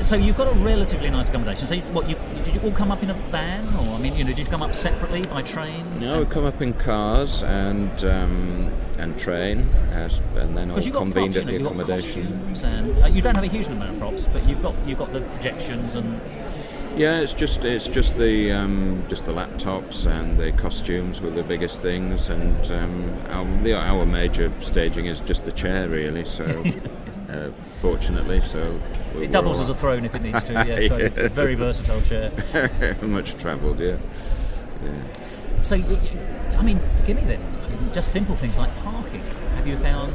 So you've got a relatively nice accommodation. So did you all come up in a van, or did you come up separately by train? No, we come up in cars and train, and then all convened at the accommodation. And you don't have a huge amount of props, but you've got the projections and. Yeah, it's just the laptops and the costumes were the biggest things, and our major staging is just the chair, really. So fortunately, so it doubles as a throne if it needs to. Yes, but it's a very versatile chair. Much travelled, yeah. So, forgive me then. Just simple things like parking. Have you found?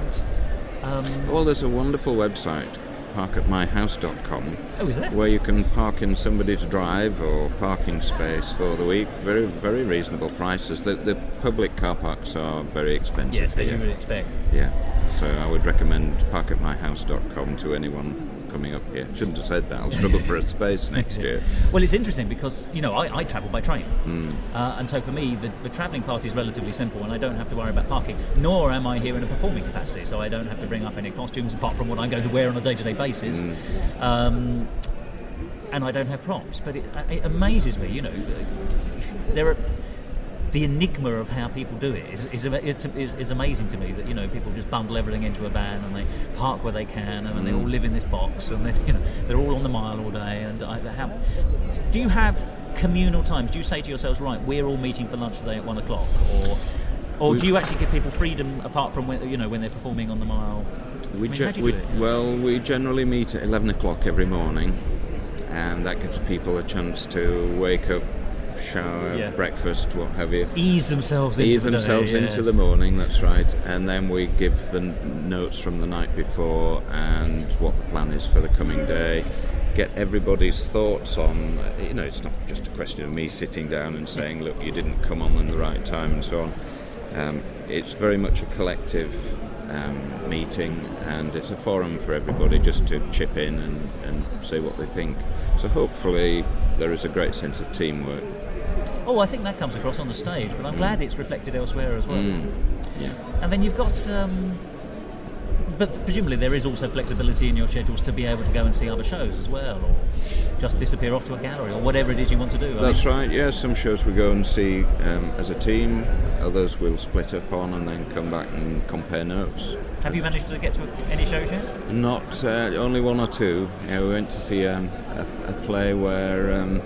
Well, there's a wonderful website, parkatmyhouse.com. Oh, is there? Where you can park in somebody's drive or parking space for the week. Very, very reasonable prices. The public car parks are very expensive. Yes, you would expect. Yeah. So I would recommend parkatmyhouse.com to anyone coming up here. Shouldn't have said that. I'll struggle for a space next year. Well, it's interesting because I travel by train, and so for me the travelling part is relatively simple, and I don't have to worry about parking. Nor am I here in a performing capacity, so I don't have to bring up any costumes apart from what I'm going to wear on a day-to-day basis. And I don't have props, but it amazes me. There are. The enigma of how people do it is amazing to me. That people just bundle everything into a van and they park where they can, and they all live in this box, and they're all on the mile all day. And do you have communal times? Do you say to yourselves, right, we're all meeting for lunch today at 1 o'clock, or do you actually give people freedom apart from when they're performing on the mile? We generally meet at 11 o'clock every morning, and that gives people a chance to wake up, shower, breakfast, what have you. Ease themselves into the morning, that's right. And then we give the notes from the night before and what the plan is for the coming day. Get everybody's thoughts on, it's not just a question of me sitting down and saying, look, you didn't come on the right time and so on. It's very much a collective meeting, and it's a forum for everybody just to chip in and say what they think. So hopefully there is a great sense of teamwork. Oh, I think that comes across on the stage, but I'm glad it's reflected elsewhere as well. Yeah. And then you've got, but presumably there is also flexibility in your schedules to be able to go and see other shows as well, or just disappear off to a gallery, or whatever it is you want to do. That's right, yeah. Some shows we go and see as a team, others we'll split up on and then come back and compare notes. Have you managed to get to any shows yet? Not, only one or two. Yeah, we went to see a play where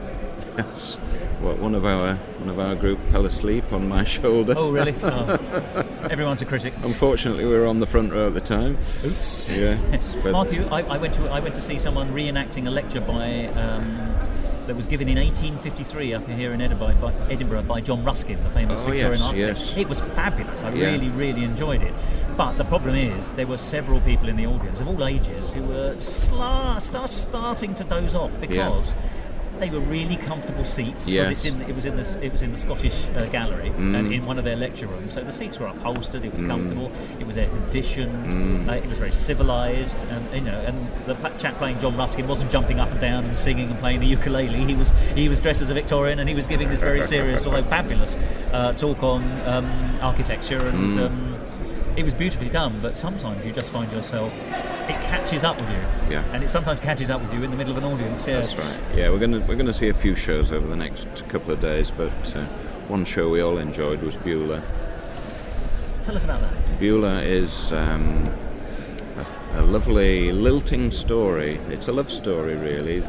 one of our group fell asleep on my shoulder. Oh, really? Oh. Everyone's a critic. Unfortunately, we were on the front row at the time. Oops. Yeah. Mark, I went to see someone reenacting a lecture by that was given in 1853 up here in Edinburgh by John Ruskin, the famous Victorian architect. Yes. It was fabulous. I really enjoyed it. But the problem is, there were several people in the audience of all ages who were starting to doze off because they were really comfortable seats. Yes. It was in the Scottish gallery and in one of their lecture rooms. So the seats were upholstered. It was comfortable. It was air conditioned. It was very civilised. And and the chap playing John Ruskin wasn't jumping up and down and singing and playing the ukulele. He was dressed as a Victorian, and he was giving this very serious, although fabulous, talk on architecture and. It was beautifully done, but sometimes you just find yourself, it catches up with you. Yeah. And it sometimes catches up with you in the middle of an audience. Yeah. That's right. Yeah, we're going to see a few shows over the next couple of days, but one show we all enjoyed was Beulah. Tell us about that. Beulah is a lovely lilting story. It's a love story, really,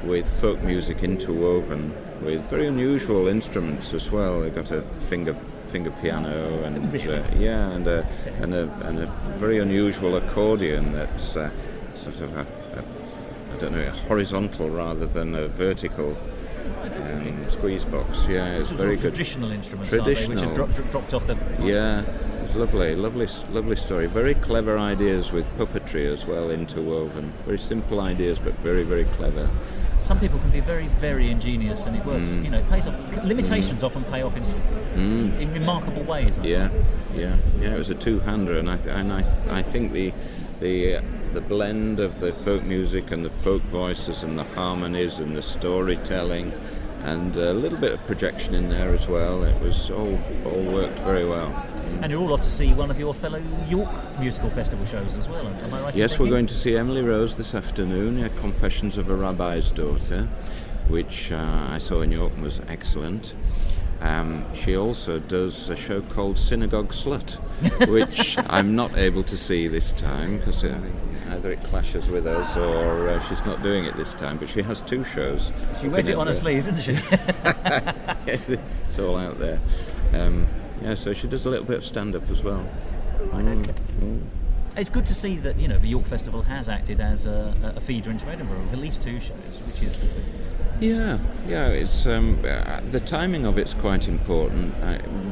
with folk music interwoven with very unusual instruments as well. They've got a finger piano and and a very unusual accordion that's sort of a horizontal rather than a vertical squeeze box. Yeah, it's very good. Traditional instruments, traditional, which are dropped off the. Yeah, it's lovely story. Very clever ideas with puppetry as well interwoven. Very simple ideas, but very, very clever. Some people can be very, very ingenious, and it works. It pays off. Limitations often pay off in remarkable ways. Yeah. It was a two-hander, and I think the blend of the folk music and the folk voices and the harmonies and the storytelling, and a little bit of projection in there as well. It was all worked very well. And you're all off to see one of your fellow York Musical Festival shows as well, am I right? Yes, we're going to see Emily Rose this afternoon, Confessions of a Rabbi's Daughter, which I saw in York and was excellent. She also does a show called Synagogue Slut, which I'm not able to see this time because either it clashes with us or she's not doing it this time, but she has two shows. She wears it on her sleeve, doesn't she? It's all out there. So she does a little bit of stand-up as well. It's good to see that the York Festival has acted as a feeder into Edinburgh with at least two shows, which is the thing. Yeah. It's the timing of it's quite important.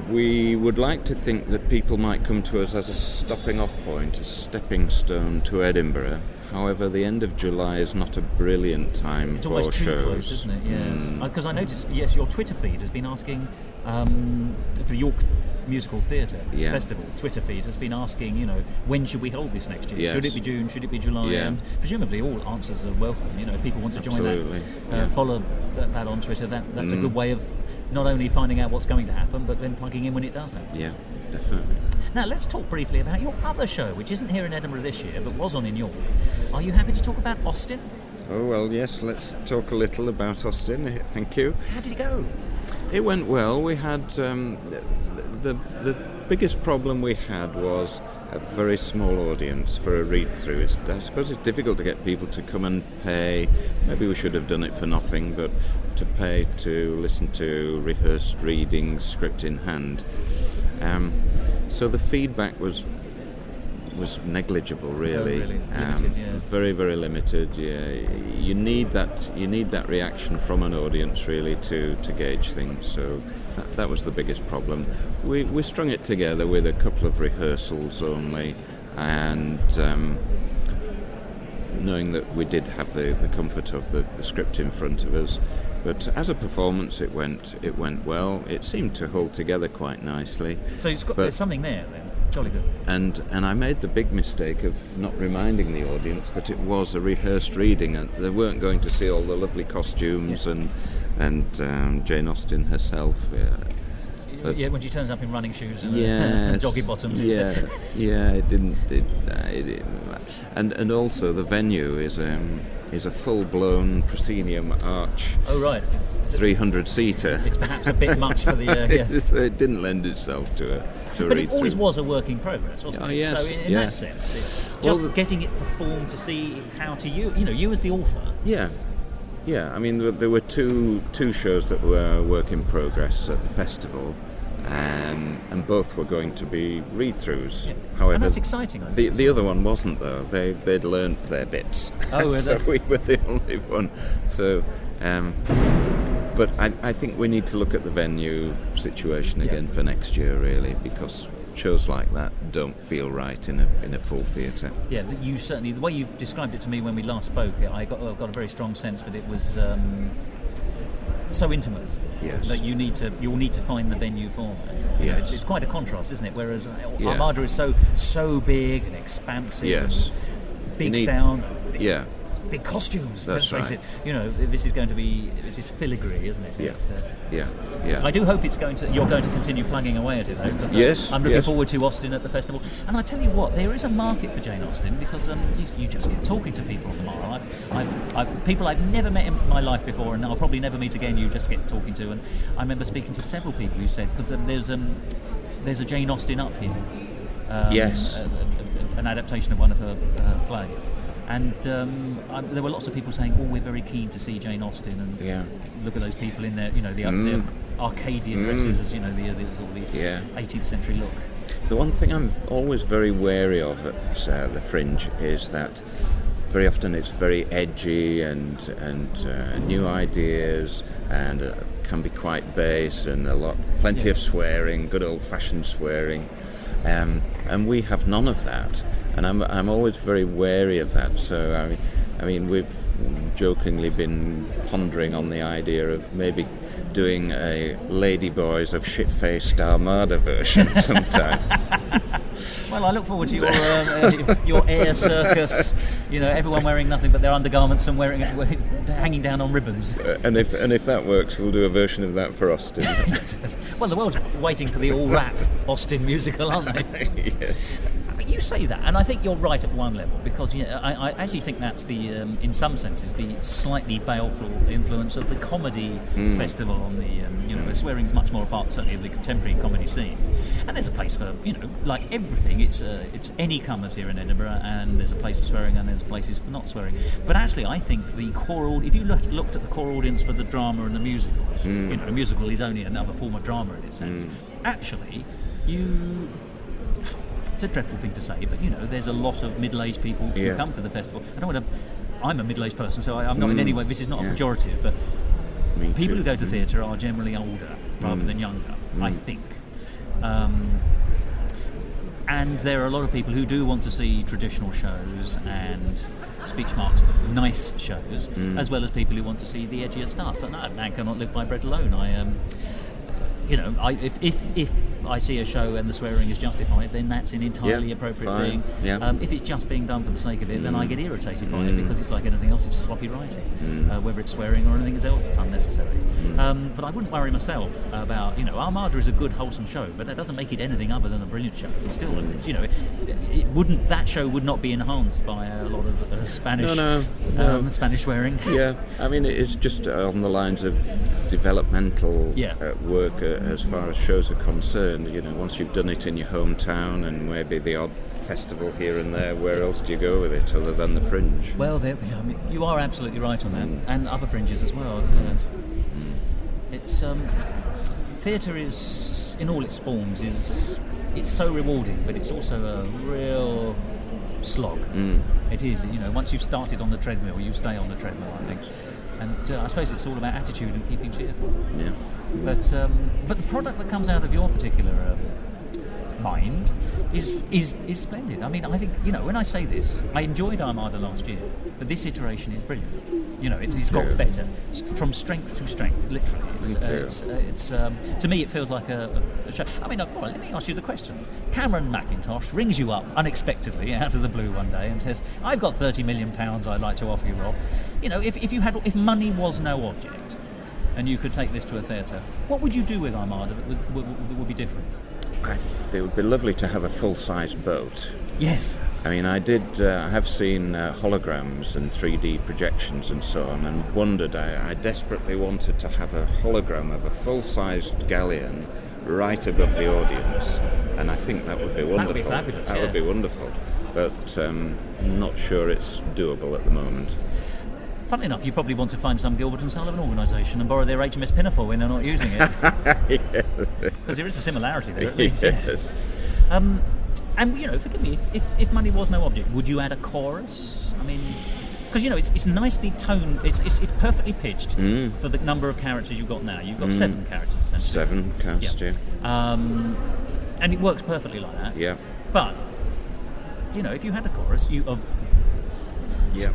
We would like to think that people might come to us as a stopping-off point, a stepping stone to Edinburgh. However, the end of July is not a brilliant time it's for always too shows. Close, isn't it? Yes. Because I noticed, your Twitter feed has been asking for the York Musical Theatre Festival. Twitter feed has been asking, when should we hold this next year? Yes. Should it be June? Should it be July? Yeah. And presumably all answers are welcome. People want to join Absolutely. that. Follow that on Twitter. That's a good way of not only finding out what's going to happen, but then plugging in when it does happen. Yeah, definitely. Now let's talk briefly about your other show, which isn't here in Edinburgh this year, but was on in York. Are you happy to talk about Austin? Oh, well, yes, let's talk a little about Austin. Thank you. How did it go? It went well. We had the biggest problem we had was a very small audience for a read-through. I suppose it's difficult to get people to come and pay. Maybe we should have done it for nothing, but to pay to listen to rehearsed readings, script in hand. So the feedback was negligible, really. Really limited, Very, very limited. Yeah, you need that reaction from an audience really to gauge things. So that was the biggest problem. We strung it together with a couple of rehearsals only, and knowing that we did have the comfort of the script in front of us. But as a performance, it went well. It seemed to hold together quite nicely. So there's something there then. Jolly good. And I made the big mistake of not reminding the audience that it was a rehearsed reading, and they weren't going to see all the lovely costumes and Jane Austen herself. Yeah, when she turns up in running shoes and, yes, and jogging bottoms. It didn't. And also the venue is a full-blown proscenium arch. Oh right. 300-seater. It's perhaps a bit much for the yes. It didn't lend itself to a but it always was a work in progress, wasn't it? Yes, so in that sense, it's just getting it performed to see how to you as the author. Yeah. I mean, there were two shows that were work in progress at the festival, and both were going to be read-throughs. Yeah. However, and that's exciting. I think. The other one wasn't, though. They'd learnt their bits. Oh, so we were the only one. So. But I think we need to look at the venue situation again for next year, really, because shows like that don't feel right in a full theatre. Yeah, you certainly, the way you described it to me when we last spoke, I got a very strong sense that it was so intimate. Yes. That you'll need to find the venue for it. Yes. It's quite a contrast, isn't it? Whereas Armada is so big and expansive. Yes. And big sound. Big costumes. That's let's face it. This is filigree, isn't it? Yeah. I do hope you're going to continue plugging away at it, though. Because yes. I'm looking forward to Austen at the festival. And I tell you what, there is a market for Jane Austen because you just get talking to people on the mile. People I've never met in my life before, and I'll probably never meet again. You just get talking to, and I remember speaking to several people who said because there's a Jane Austen up here. Yes. An adaptation of one of her plays. And there were lots of people saying, we're very keen to see Jane Austen, and look at those people in their, the Arcadian dresses, as the 18th century look. The one thing I'm always very wary of at the Fringe is that very often it's very edgy and new ideas, and can be quite base and plenty of swearing, good old-fashioned swearing, and we have none of that. And I'm always very wary of that. So I mean, we've jokingly been pondering on the idea of maybe doing a Ladyboys of Shit-Faced Armada version sometime. Well, I look forward to your air circus. Everyone wearing nothing but their undergarments and hanging down on ribbons. And if that works, we'll do a version of that for Austen. Well, the world's waiting for the all-rap Austen musical, aren't they? Yes. You say that, and I think you're right at one level because I actually think that's in some senses, the slightly baleful influence of the comedy festival on the swearing's much more a part certainly of the contemporary comedy scene, and there's a place for like everything. It's any comers here in Edinburgh, and there's a place for swearing, and there's places for not swearing. But actually, I think the core, if you looked at the core audience for the drama and the musicals, the musical is only another form of drama in its sense. Actually, it's a dreadful thing to say, but there's a lot of middle-aged people who come to the festival. I'm a middle-aged person, so I'm not in any way. This is not a pejorative, but people who go to theatre are generally older rather than younger, I think. And there are a lot of people who do want to see traditional shows and speech marks, nice shows, as well as people who want to see the edgier stuff. And that man cannot live by bread alone. If I see a show and the swearing is justified, then that's an entirely appropriate thing. Yeah. If it's just being done for the sake of it, then I get irritated by it because it's like anything else, it's sloppy writing. Whether it's swearing or anything else, it's unnecessary. But I wouldn't worry myself about, Armada is a good, wholesome show, but that doesn't make it anything other than a brilliant show. It's still, that show would not be enhanced by a lot of Spanish Spanish swearing. Yeah, I mean, it's just on the lines of developmental work as far as shows are concerned. Once you've done it in your hometown and maybe the odd festival here and there, where else do you go with it other than the Fringe? Well, you are absolutely right on that, and other fringes as well. It's theatre is, in all its forms, it's so rewarding, but it's also a real slog. It is. Once you've started on the treadmill, you stay on the treadmill, I think. And I suppose it's all about attitude and keeping cheerful. Yeah. But the product that comes out of your particular mind is splendid. I mean, I think, you know, when I say this, I enjoyed Armada last year, but this iteration is brilliant. You know, it's got better from strength to strength, literally. It's to me, it feels like a show. I mean, all right, let me ask you the question. Cameron McIntosh rings you up unexpectedly out of the blue one day and says, "I've got £30 million I'd like to offer you, Rob. You know, if money was no object, and you could take this to a theatre, what would you do with Armada that would be different?" It would be lovely to have a full-size boat. Yes. I mean, I have seen holograms and 3D projections and so on, and wondered, I desperately wanted to have a hologram of a full-sized galleon right above the audience, and I think that would be wonderful. That would be fabulous, That would be wonderful, but I'm not sure it's doable at the moment. Funnily enough, you probably want to find some Gilbert and Sullivan organisation and borrow their HMS Pinafore when they're not using it. Because there is a similarity there, at least. Yes. And, you know, forgive me, if money was no object, would you add a chorus? I mean, because, you know, it's nicely toned, it's perfectly pitched for the number of characters you've got now. You've got 7 characters, essentially. 7 cast, yeah. And it works perfectly like that. Yeah. But, you know, if you had a chorus of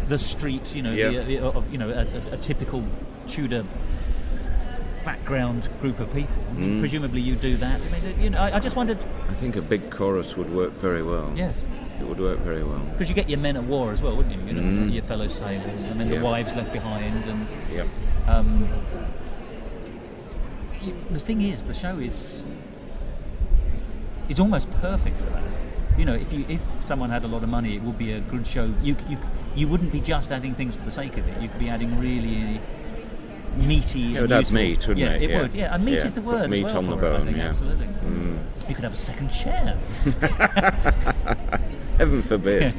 the street, you know, a typical Tudor background group of people. I mean, presumably you do that. I mean, you know, I just wondered. I think a big chorus would work very well. Yes. It would work very well. Because you get your men at war as well, wouldn't you? You know, your fellow sailors, and then the wives left behind, and the thing is, the show is almost perfect for that. You know, if someone had a lot of money, it would be a good show. You wouldn't be just adding things for the sake of it. You could be adding really meaty. It would have meat, wouldn't it? It would. Yeah, and meat is the word. Put meat as well on the for it, I bone. think, Yeah, absolutely. You could have a second chair. Heaven forbid.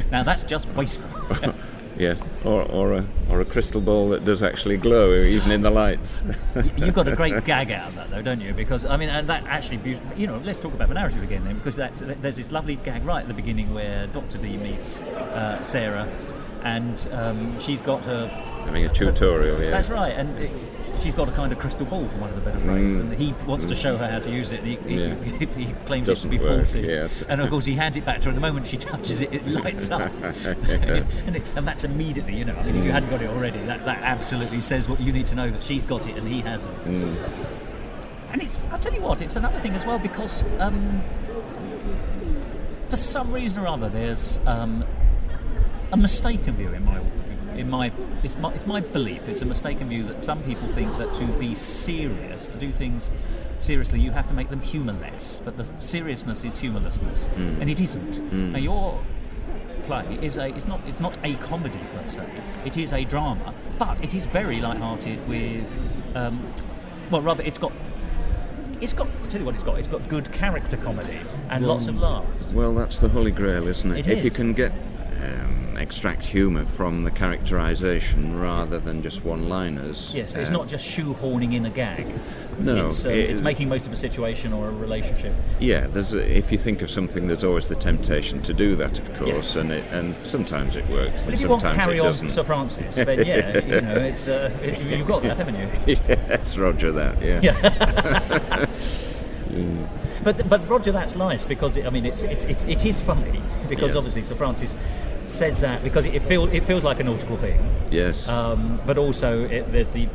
Now that's just wasteful. Yeah, or a crystal ball that does actually glow even in the lights. You've got a great gag out of that, though, don't you? Because I mean, and that actually, you know, let's talk about the narrative again then, because there's this lovely gag right at the beginning where Dr. D meets Sarah, and she's got her having a tutorial. Yeah, that's right, and she's got a kind of crystal ball, for want of a better phrase, and he wants to show her how to use it. And he claims it to be faulty, yes. And of course he hands it back to her. And the moment she touches it, it lights up, and that's immediately, you know. I mean, if you hadn't got it already, that absolutely says what you need to know, that she's got it and he hasn't. And I'll tell you what, it's another thing as well, because for some reason or other, there's a mistaken view it's my belief, it's a mistaken view that some people think that to be serious, to do things seriously, you have to make them humorless, but the seriousness is humorlessness, and it isn't. Now your play is it's not a comedy per se, it is a drama, but it is very light-hearted with it's got I'll tell you what it's got good character comedy and lots of laughs. Well, that's the holy grail, isn't it? If you can get extract humour from the characterisation rather than just one-liners. Yes, it's not just shoehorning in a gag. No, it's making most of a situation or a relationship. Yeah, if you think of something, there's always the temptation to do that, of course, and sometimes it works, but and if you sometimes want Carry it On doesn't. Sir Francis, then you know, it's you've got that, haven't you? Yes, Roger that. Yeah. But Roger, that's nice, because it is funny, because obviously Sir Francis says that because it feels like a nautical thing. Yes. But also there's the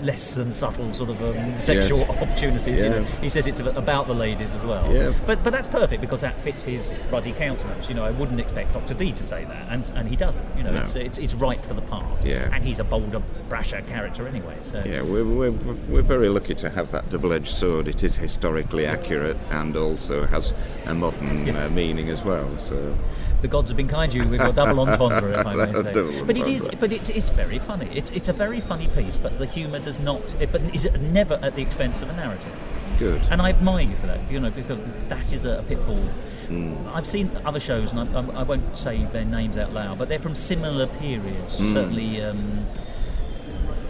less than subtle sort of sexual opportunities. Yeah. You know, he says it about the ladies as well. Yeah. But that's perfect, because that fits his ruddy countenance. You know, I wouldn't expect Dr. D to say that, and he doesn't. You know, No. it's right for the part. Yeah. And he's a bolder, brasher character anyway. So Yeah, we're very lucky to have that double-edged sword. It is historically accurate and also has a modern meaning as well. So the gods have been kind to you with your double entendre, if I may say. Double But entendre. it is very funny. It's a very funny piece, but the humour does not. But is never at the expense of a narrative. Good. And I admire you for that. You know, because that is a pitfall. I've seen other shows, and I won't say their names out loud, but they're from similar periods. Certainly,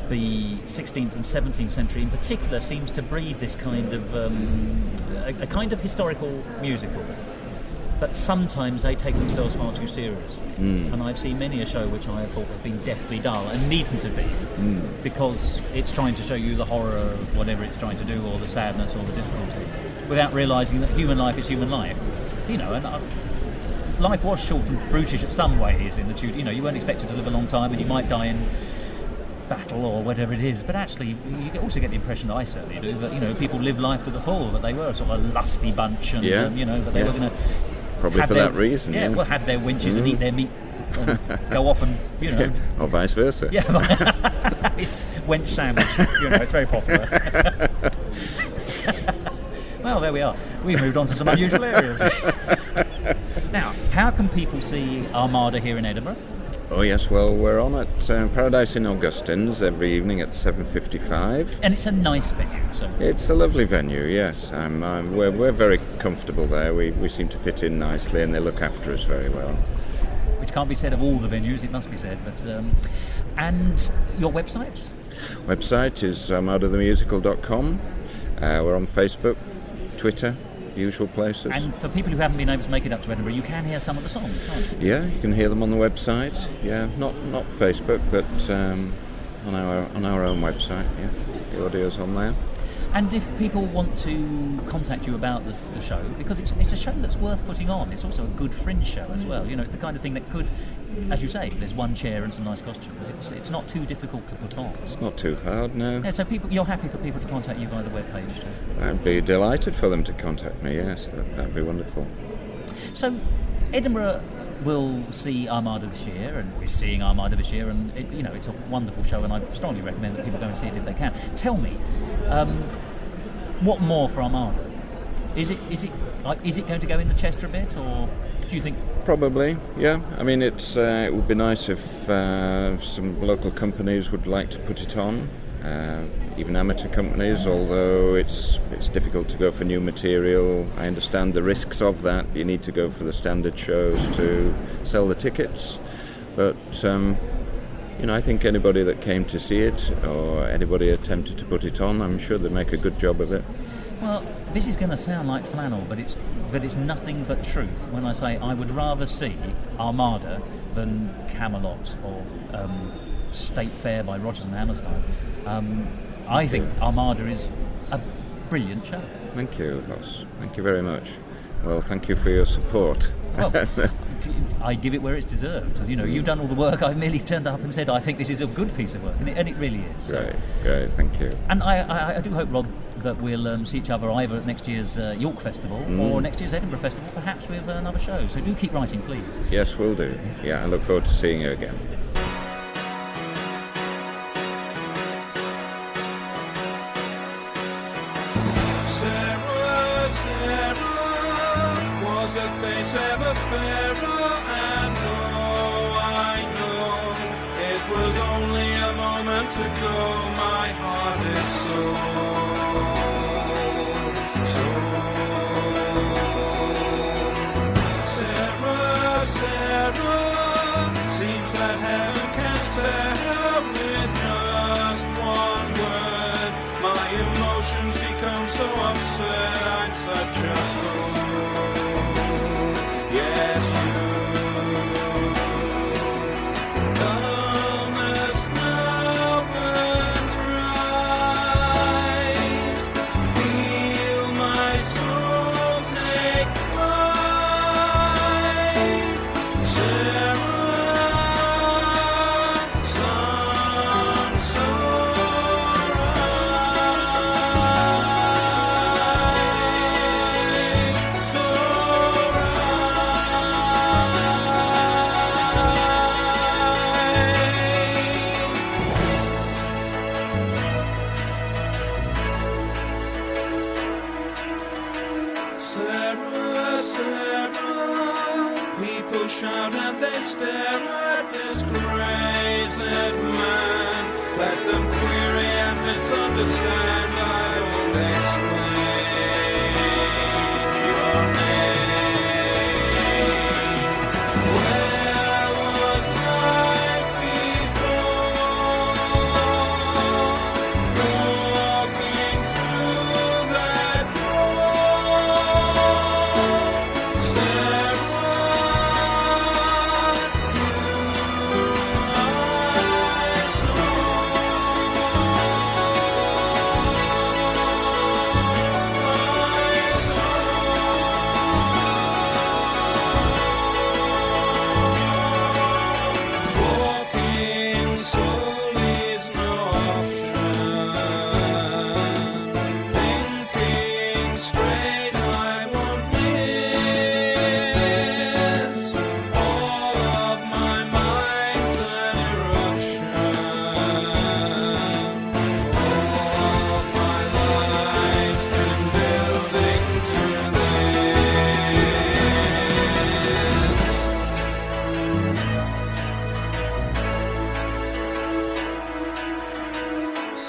the 16th and 17th century, in particular, seems to breed this kind of a kind of historical musical. but sometimes they take themselves far too seriously. And I've seen many a show which I have thought have been deathly dull and needn't have been because it's trying to show you the horror of whatever it's trying to do, or the sadness or the difficulty, without realising that human life is human life. You know, and life was short and brutish at some ways in the Tudor. You know, you weren't expected to live a long time, and you might die in battle or whatever it is, but actually you also get the impression, I certainly do, that, you know, people live life to the full, that they were a sort of a lusty bunch, and you know, that they were going to probably for that reason. Well, have their winches and eat their meat and go off and, you know, or vice versa. Wench sandwich, you know, it's very popular. Well, there we are. We've moved on to some unusual areas. Now, how can people see Armada here in Edinburgh? Oh yes, well, we're on at Paradise in Augustine's every evening at 7:55. And it's a nice venue, so... It's a lovely venue, yes. We're very comfortable there. We seem to fit in nicely, and they look after us very well. Which can't be said of all the venues, it must be said. But and your website? Website is armadathemusical.com. We're on Facebook, Twitter, usual places. And for people who haven't been able to make it up to Edinburgh, you can hear some of the songs, can't you? Yeah, you can hear them on the website. Yeah, not Facebook, but on our own website. Yeah, the audio's on there. And if people want to contact you about the show, because it's a show that's worth putting on, it's also a good Fringe show as well. You know, it's the kind of thing that could, as you say, there's one chair and some nice costumes. It's not too difficult to put on. It's not too hard, no. Yeah, so you're happy for people to contact you via the webpage too? I'd be delighted for them to contact me, yes, that'd be wonderful. So, Edinburgh will see Armada this year, and we're seeing Armada this year, and it's a wonderful show, and I strongly recommend that people go and see it if they can. Tell me, what more for Armada? Is it going to go in the Chester a bit, or do you think? Probably, yeah. I mean, it would be nice if some local companies would like to put it on, even amateur companies. Although it's difficult to go for new material. I understand the risks of that. You need to go for the standard shows to sell the tickets, but. I think anybody that came to see it, or anybody attempted to put it on, I'm sure they'd make a good job of it. Well, this is going to sound like flannel, but it's nothing but truth when I say I would rather see Armada than Camelot or State Fair by Rodgers and Hammerstein. I think Armada is a brilliant show. Thank you, Thos. Thank you very much. Well, thank you for your support. Well, I give it where it's deserved. You know, you've done all the work. I've merely turned up and said I think this is a good piece of work, and it really is. So. Great, thank you. And I do hope, Rod, that we'll see each other either at next year's York Festival or next year's Edinburgh Festival, perhaps with another show. So do keep writing, please. Yes, we'll do. Yeah, I look forward to seeing you again.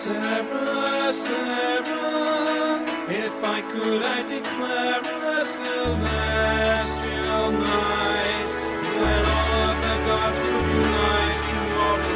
Sarah, Sarah, if I could, I declare a celestial night when all of the gods would unite to orange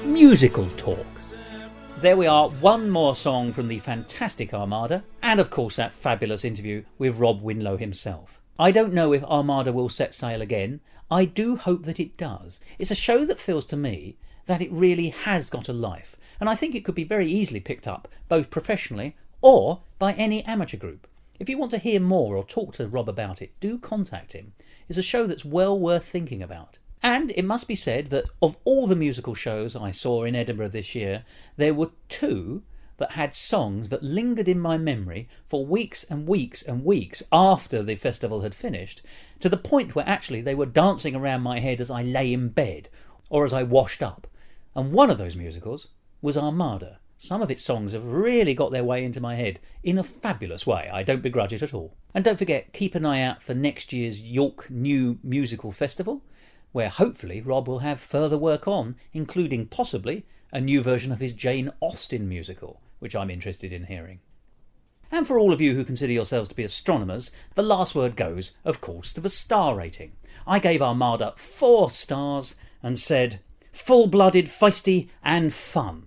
Musical talk. There we are, one more song from the fantastic Armada, and of course that fabulous interview with Rob Winlow himself. I don't know if Armada will set sail again. I do hope that it does. It's a show that feels to me that it really has got a life, and I think it could be very easily picked up both professionally or by any amateur group. If you want to hear more or talk to Rob about it, do contact him. It's a show that's well worth thinking about. And it must be said that of all the musical shows I saw in Edinburgh this year, there were two that had songs that lingered in my memory for weeks and weeks and weeks after the festival had finished, to the point where actually they were dancing around my head as I lay in bed or as I washed up. And one of those musicals was Armada. Some of its songs have really got their way into my head in a fabulous way. I don't begrudge it at all. And don't forget, keep an eye out for next year's York New Musical Festival, where hopefully Rob will have further work on, including possibly a new version of his Jane Austen musical, which I'm interested in hearing. And for all of you who consider yourselves to be astronomers, the last word goes, of course, to the star rating. I gave Armada 4 stars and said, full-blooded, feisty and fun.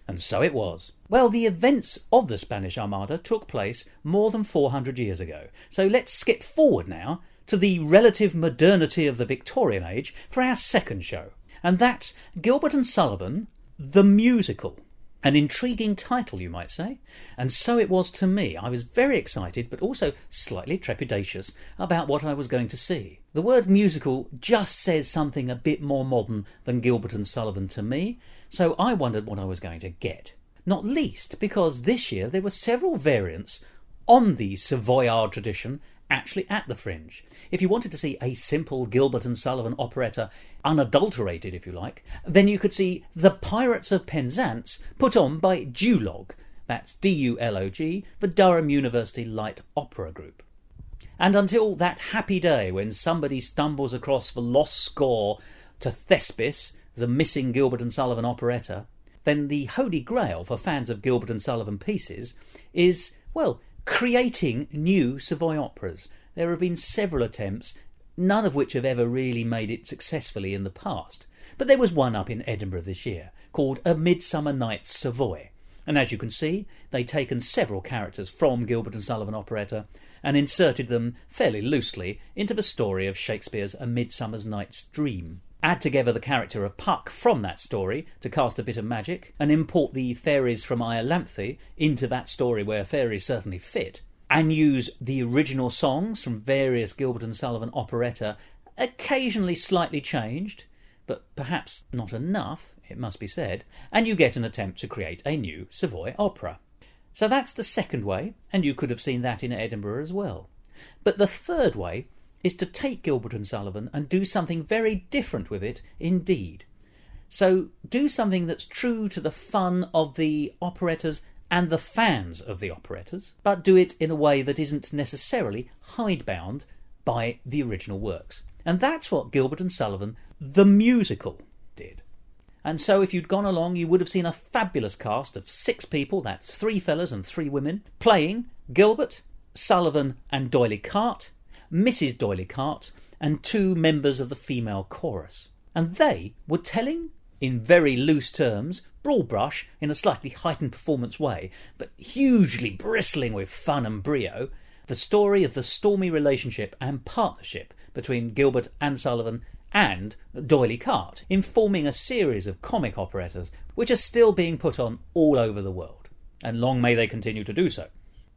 And so it was. Well, the events of the Spanish Armada took place more than 400 years ago. So let's skip forward now to the relative modernity of the Victorian age for our second show. And that's Gilbert and Sullivan, the musical. An intriguing title, you might say. And so it was to me. I was very excited, but also slightly trepidatious about what I was going to see. The word musical just says something a bit more modern than Gilbert and Sullivan to me, so I wondered what I was going to get. Not least because this year there were several variants on the Savoyard tradition actually at the Fringe. If you wanted to see a simple Gilbert and Sullivan operetta, unadulterated if you like, then you could see The Pirates of Penzance put on by Dulog, that's D-U-L-O-G, the Durham University Light Opera Group. And until that happy day when somebody stumbles across the lost score to Thespis, the missing Gilbert and Sullivan operetta, then the holy grail for fans of Gilbert and Sullivan pieces is, well, creating new Savoy operas. There have been several attempts, none of which have ever really made it successfully in the past. But there was one up in Edinburgh this year, called A Midsummer Night's Savoy. And as you can see, they'd taken several characters from Gilbert and Sullivan operetta and inserted them fairly loosely into the story of Shakespeare's A Midsummer Night's Dream. Add together the character of Puck from that story to cast a bit of magic, and import the fairies from Iolanthe into that story where fairies certainly fit, and use the original songs from various Gilbert and Sullivan operetta, occasionally slightly changed, but perhaps not enough, it must be said, and you get an attempt to create a new Savoy opera. So that's the second way, and you could have seen that in Edinburgh as well. But the third way is to take Gilbert and Sullivan and do something very different with it indeed. So do something that's true to the fun of the operettas and the fans of the operettas, but do it in a way that isn't necessarily hidebound by the original works. And that's what Gilbert and Sullivan, the musical, did. And so if you'd gone along, you would have seen a fabulous cast of 6 people, that's 3 fellas and 3 women, playing Gilbert, Sullivan and D'Oyly Carte, Mrs. D'Oyly Carte, and 2 members of the female chorus. And they were telling in very loose terms, broad brush in a slightly heightened performance way, but hugely bristling with fun and brio, the story of the stormy relationship and partnership between Gilbert and Sullivan and D'Oyly Carte, in forming a series of comic operettas which are still being put on all over the world, and long may they continue to do so.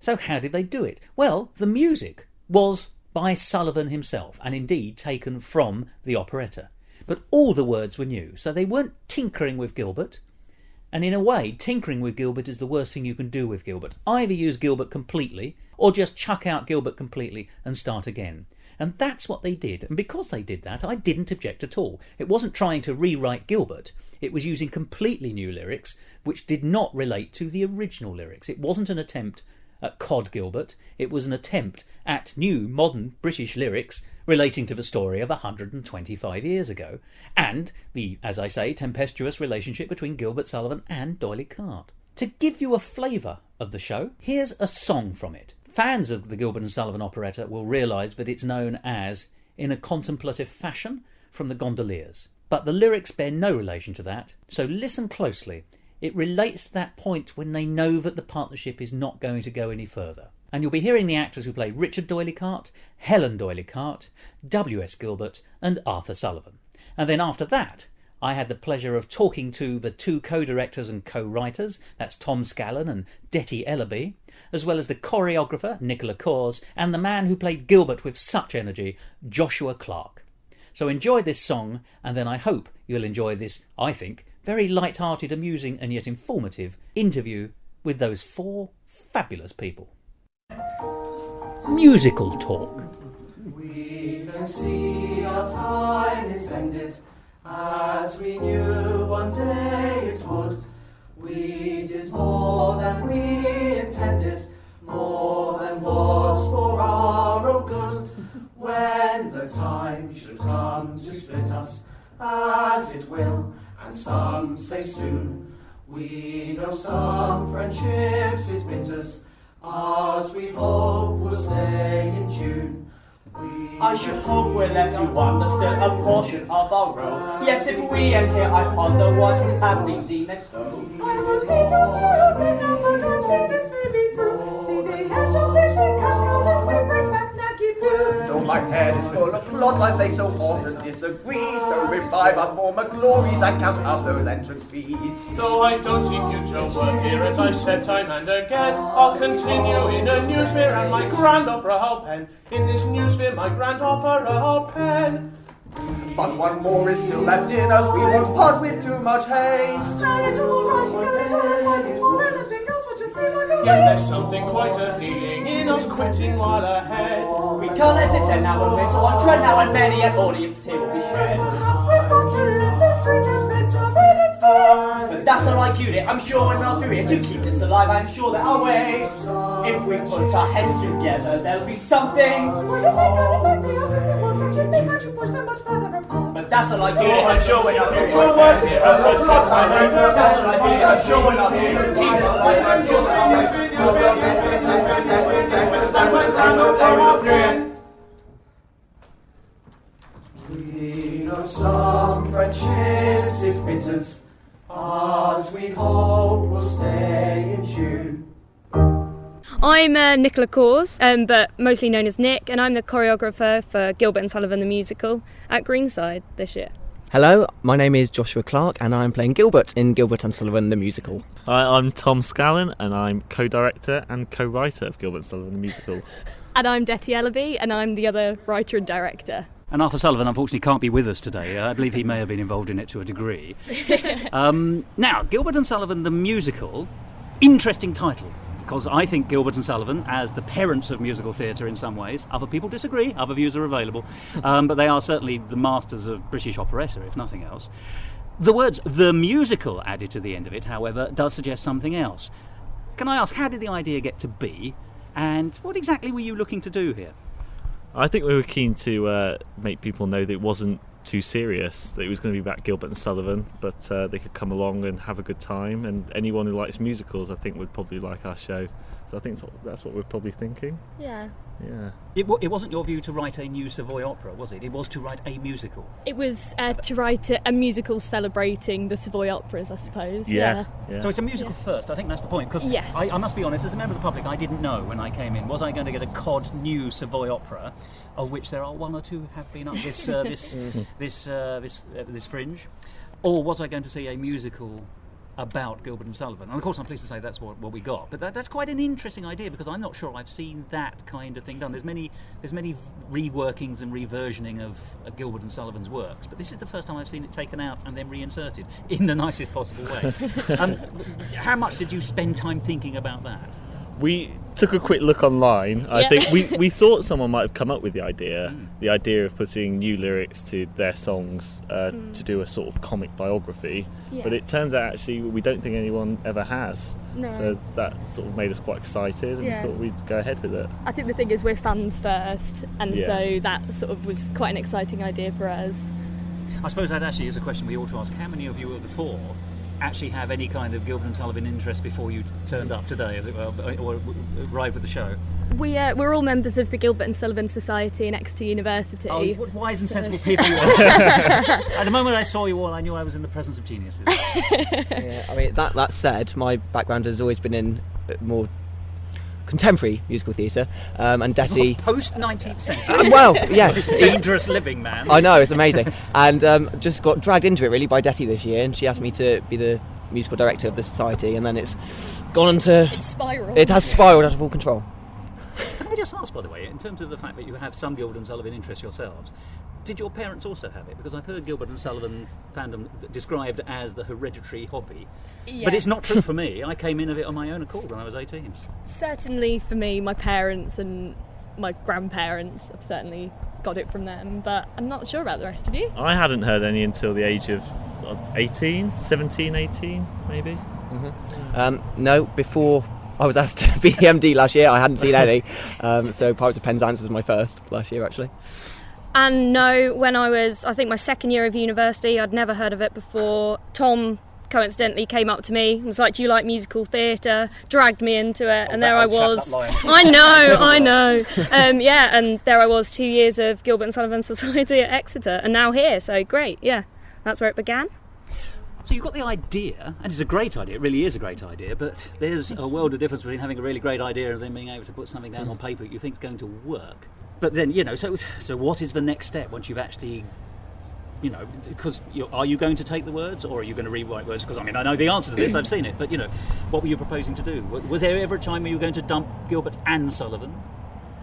So how did they do it? Well, the music was by Sullivan himself, and indeed taken from the operetta. But all the words were new, so they weren't tinkering with Gilbert. And in a way, tinkering with Gilbert is the worst thing you can do with Gilbert. Either use Gilbert completely, or just chuck out Gilbert completely and start again. And that's what they did. And because they did that, I didn't object at all. It wasn't trying to rewrite Gilbert. It was using completely new lyrics, which did not relate to the original lyrics. It wasn't an attempt at Cod Gilbert. It was an attempt at new, modern British lyrics relating to the story of 125 years ago, and the, as I say, tempestuous relationship between Gilbert Sullivan and D'Oyly Carte. To give you a flavour of the show, here's a song from it. Fans of the Gilbert and Sullivan operetta will realise that it's known as In a Contemplative Fashion from the Gondoliers. But the lyrics bear no relation to that, so listen closely. It relates to that point when they know that the partnership is not going to go any further. And you'll be hearing the actors who play Richard D'Oyly Carte, Helen D'Oyly Carte, W.S. Gilbert and Arthur Sullivan. And then after that, I had the pleasure of talking to the two co-directors and co-writers, that's Tom Scallon and Detty Ellaby, as well as the choreographer, Nicola Cors, and the man who played Gilbert with such energy, Joshua Clark. So enjoy this song, and then I hope you'll enjoy this, I think, very light-hearted, amusing and yet informative interview with those four fabulous people. Musical talk. We can see our time is ended, as we knew one day it would. We did more than we intended, more than was for our own good. When the time should come to split us, as it will, and some say soon, we know some friendships it bitters, ours we hope will stay in tune. I should hope we're left to understand a portion of our road. Yet if we end here, I ponder what would have been the next road. I will read your sorrows in number times, see this may be through. See the edge of this cash cow as we bring back Naggy Blue. Though my head is full of plot lines, they so often disagree. So revive our former glories and count up those entrance fees. Though I don't see future work here, as I've said time and again, I'll continue in a new sphere and my grand opera I'll pen. In this new sphere, my grand opera I'll pen. But one more is still left in us, we won't part with too much haste. A little more writing, a little less fighting, for anything else would just seem like a Yet there's something quite appealing in us quitting while ahead. We can't let it end now, and we're so on trend now, and many an audience tear will be shed. Perhaps we've got to let the strangers picture in its face. But that's all I cued it. I'm sure we're not through here to keep this alive. I'm sure there are ways. If we put our heads together, there'll be something. So you make the others it was, don't you think I should push them much further apart? But that's all I cued it. I'm sure we're not through Future work here, as I've said time and again. That's all I cued it. I'm sure we're not here to keep this alive. I'm sure we're not through We know some friendships it bitters, ours we hope will stay in tune. I'm Nicola Cors, but mostly known as Nick, and I'm the choreographer for Gilbert and Sullivan the musical at Greenside this year. Hello, my name is Joshua Clark and I'm playing Gilbert in Gilbert and Sullivan the musical. Hi, I'm Tom Scallon and I'm co-director and co-writer of Gilbert and Sullivan the musical. And I'm Detty Ellaby, and I'm the other writer and director. And Arthur Sullivan unfortunately can't be with us today. I believe he may have been involved in it to a degree. Now, Gilbert and Sullivan the musical, interesting title. Because I think Gilbert and Sullivan, as the parents of musical theatre in some ways, other people disagree, other views are available, but they are certainly the masters of British operetta, if nothing else. The words "the musical" added to the end of it, however, does suggest something else. Can I ask, how did the idea get to be, and what exactly were you looking to do here? I think we were keen to make people know that it wasn't too serious, that it was going to be about Gilbert and Sullivan, but they could come along and have a good time, and anyone who likes musicals I think would probably like our show. So I think that's what we're probably thinking. Yeah. Yeah. It wasn't your view to write a new Savoy opera, was it? It was to write a musical. It was to write a musical celebrating the Savoy operas, I suppose. Yeah. So it's a musical first. I think that's the point. Because yes. I must be honest, as a member of the public, I didn't know when I came in. Was I going to get a cod new Savoy opera, of which there are one or two have been up this Fringe, or was I going to see a musical about Gilbert and Sullivan? And of course I'm pleased to say that's what we got, but that's quite an interesting idea, because I'm not sure I've seen that kind of thing done. There's many reworkings and reversioning of Gilbert and Sullivan's works, but this is the first time I've seen it taken out and then reinserted in the nicest possible way. How much did you spend time thinking about that? We took a quick look online. I think we thought someone might have come up with the idea of putting new lyrics to their songs to do a sort of comic biography, but it turns out actually we don't think anyone ever has. No. So that sort of made us quite excited, and we thought we'd go ahead with it. I think the thing is we're fans first, and so that sort of was quite an exciting idea for us. I suppose that actually is a question we ought to ask. How many of you of the four actually have any kind of Gilbert and Sullivan interest before you turned up today, as it were, or arrived at the show? We're all members of the Gilbert and Sullivan Society in Exeter University. Oh, what wise and sensible people you are. At the moment I saw you all, I knew I was in the presence of geniuses. Yeah, I mean, that said, my background has always been in more contemporary musical theatre, and Detty... Post-19th century? Well, yes. Dangerous living, man. I know, it's amazing. And just got dragged into it, really, by Detty this year, and she asked me to be the musical director of the society, and then it's gone on to... It's spiralled. It has spiralled out of all control. Can I just ask, by the way, in terms of the fact that you have some Gilbert and Sullivan interests yourselves, did your parents also have it? Because I've heard Gilbert and Sullivan fandom described as the hereditary hobby. Yeah. But it's not true for me. I came in of it on my own accord when I was 18. Certainly for me, my parents and my grandparents have certainly got it from them, but I'm not sure about the rest of you. I hadn't heard any until the age of 18, 17, 18 maybe. Mm-hmm. No, before I was asked to be the MD last year, I hadn't seen any. So Pirates of Penzance was my first last year, actually. And no, when I was, I think, my second year of university, I'd never heard of it before. Tom coincidentally came up to me and was like, "Do you like musical theatre?" Dragged me into it, and there I was. I know. And there I was, 2 years of Gilbert and Sullivan Society at Exeter, and now here. So great, that's where it began. So you've got the idea, and it's a great idea, it really is a great idea, but there's a world of difference between having a really great idea and then being able to put something down on paper that you think is going to work. But then, so what is the next step once you've actually, because are you going to take the words, or are you going to rewrite words? Because, I know the answer to this, I've seen it, but, what were you proposing to do? Was there ever a time where you were going to dump Gilbert and Sullivan?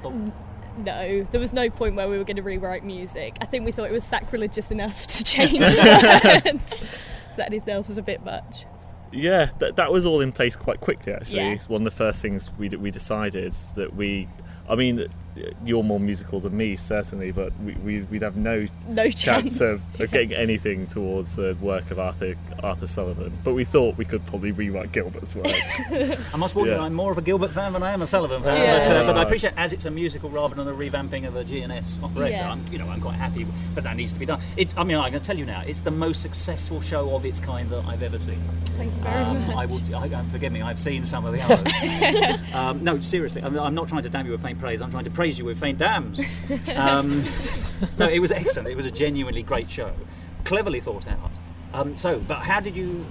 No, there was no point where we were going to rewrite music. I think we thought it was sacrilegious enough to change the words. That anything else was a bit much. Yeah, that was all in place quite quickly, actually. Yeah. It's one of the first things we decided that you're more musical than me, certainly, but we'd have no chance of getting anything towards the work of Arthur Sullivan. But we thought we could probably rewrite Gilbert's words. I must warn you, I'm more of a Gilbert fan than I am a Sullivan fan. But I appreciate, as it's a musical rather than a revamping of a GNS operetta, I'm quite happy that that needs to be done. I'm going to tell you now, it's the most successful show of its kind that I've ever seen. Thank you very much. Forgive me, I've seen some of the others. No, seriously, I'm not trying to damn you with faint praise, I'm trying to praise you with faint damns. No, it was excellent. It was a genuinely great show, cleverly thought out. But how did you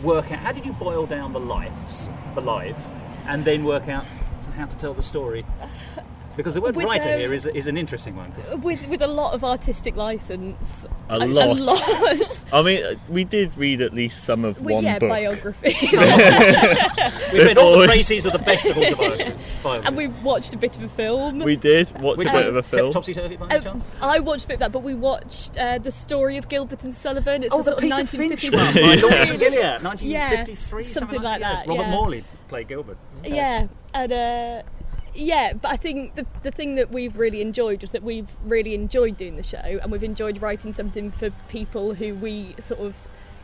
work out? How did you boil down the lives, and then work out how to tell the story? Because the word writer here is an interesting one. With a lot of artistic license. A lot. We did read at least some of one book. Biography. We read all the bases of the best of autobiographies. And we watched a bit of a film. We did watch a bit of a film. Topsy-turvy by any chance? I watched a bit of that, but we watched The Story of Gilbert and Sullivan. It's the Peter Finch one by Lawrence and Gilead, 1953, something like that. Robert Morley played Gilbert. Yeah, and but I think the thing that we've really enjoyed is that we've really enjoyed doing the show, and we've enjoyed writing something for people who we sort of...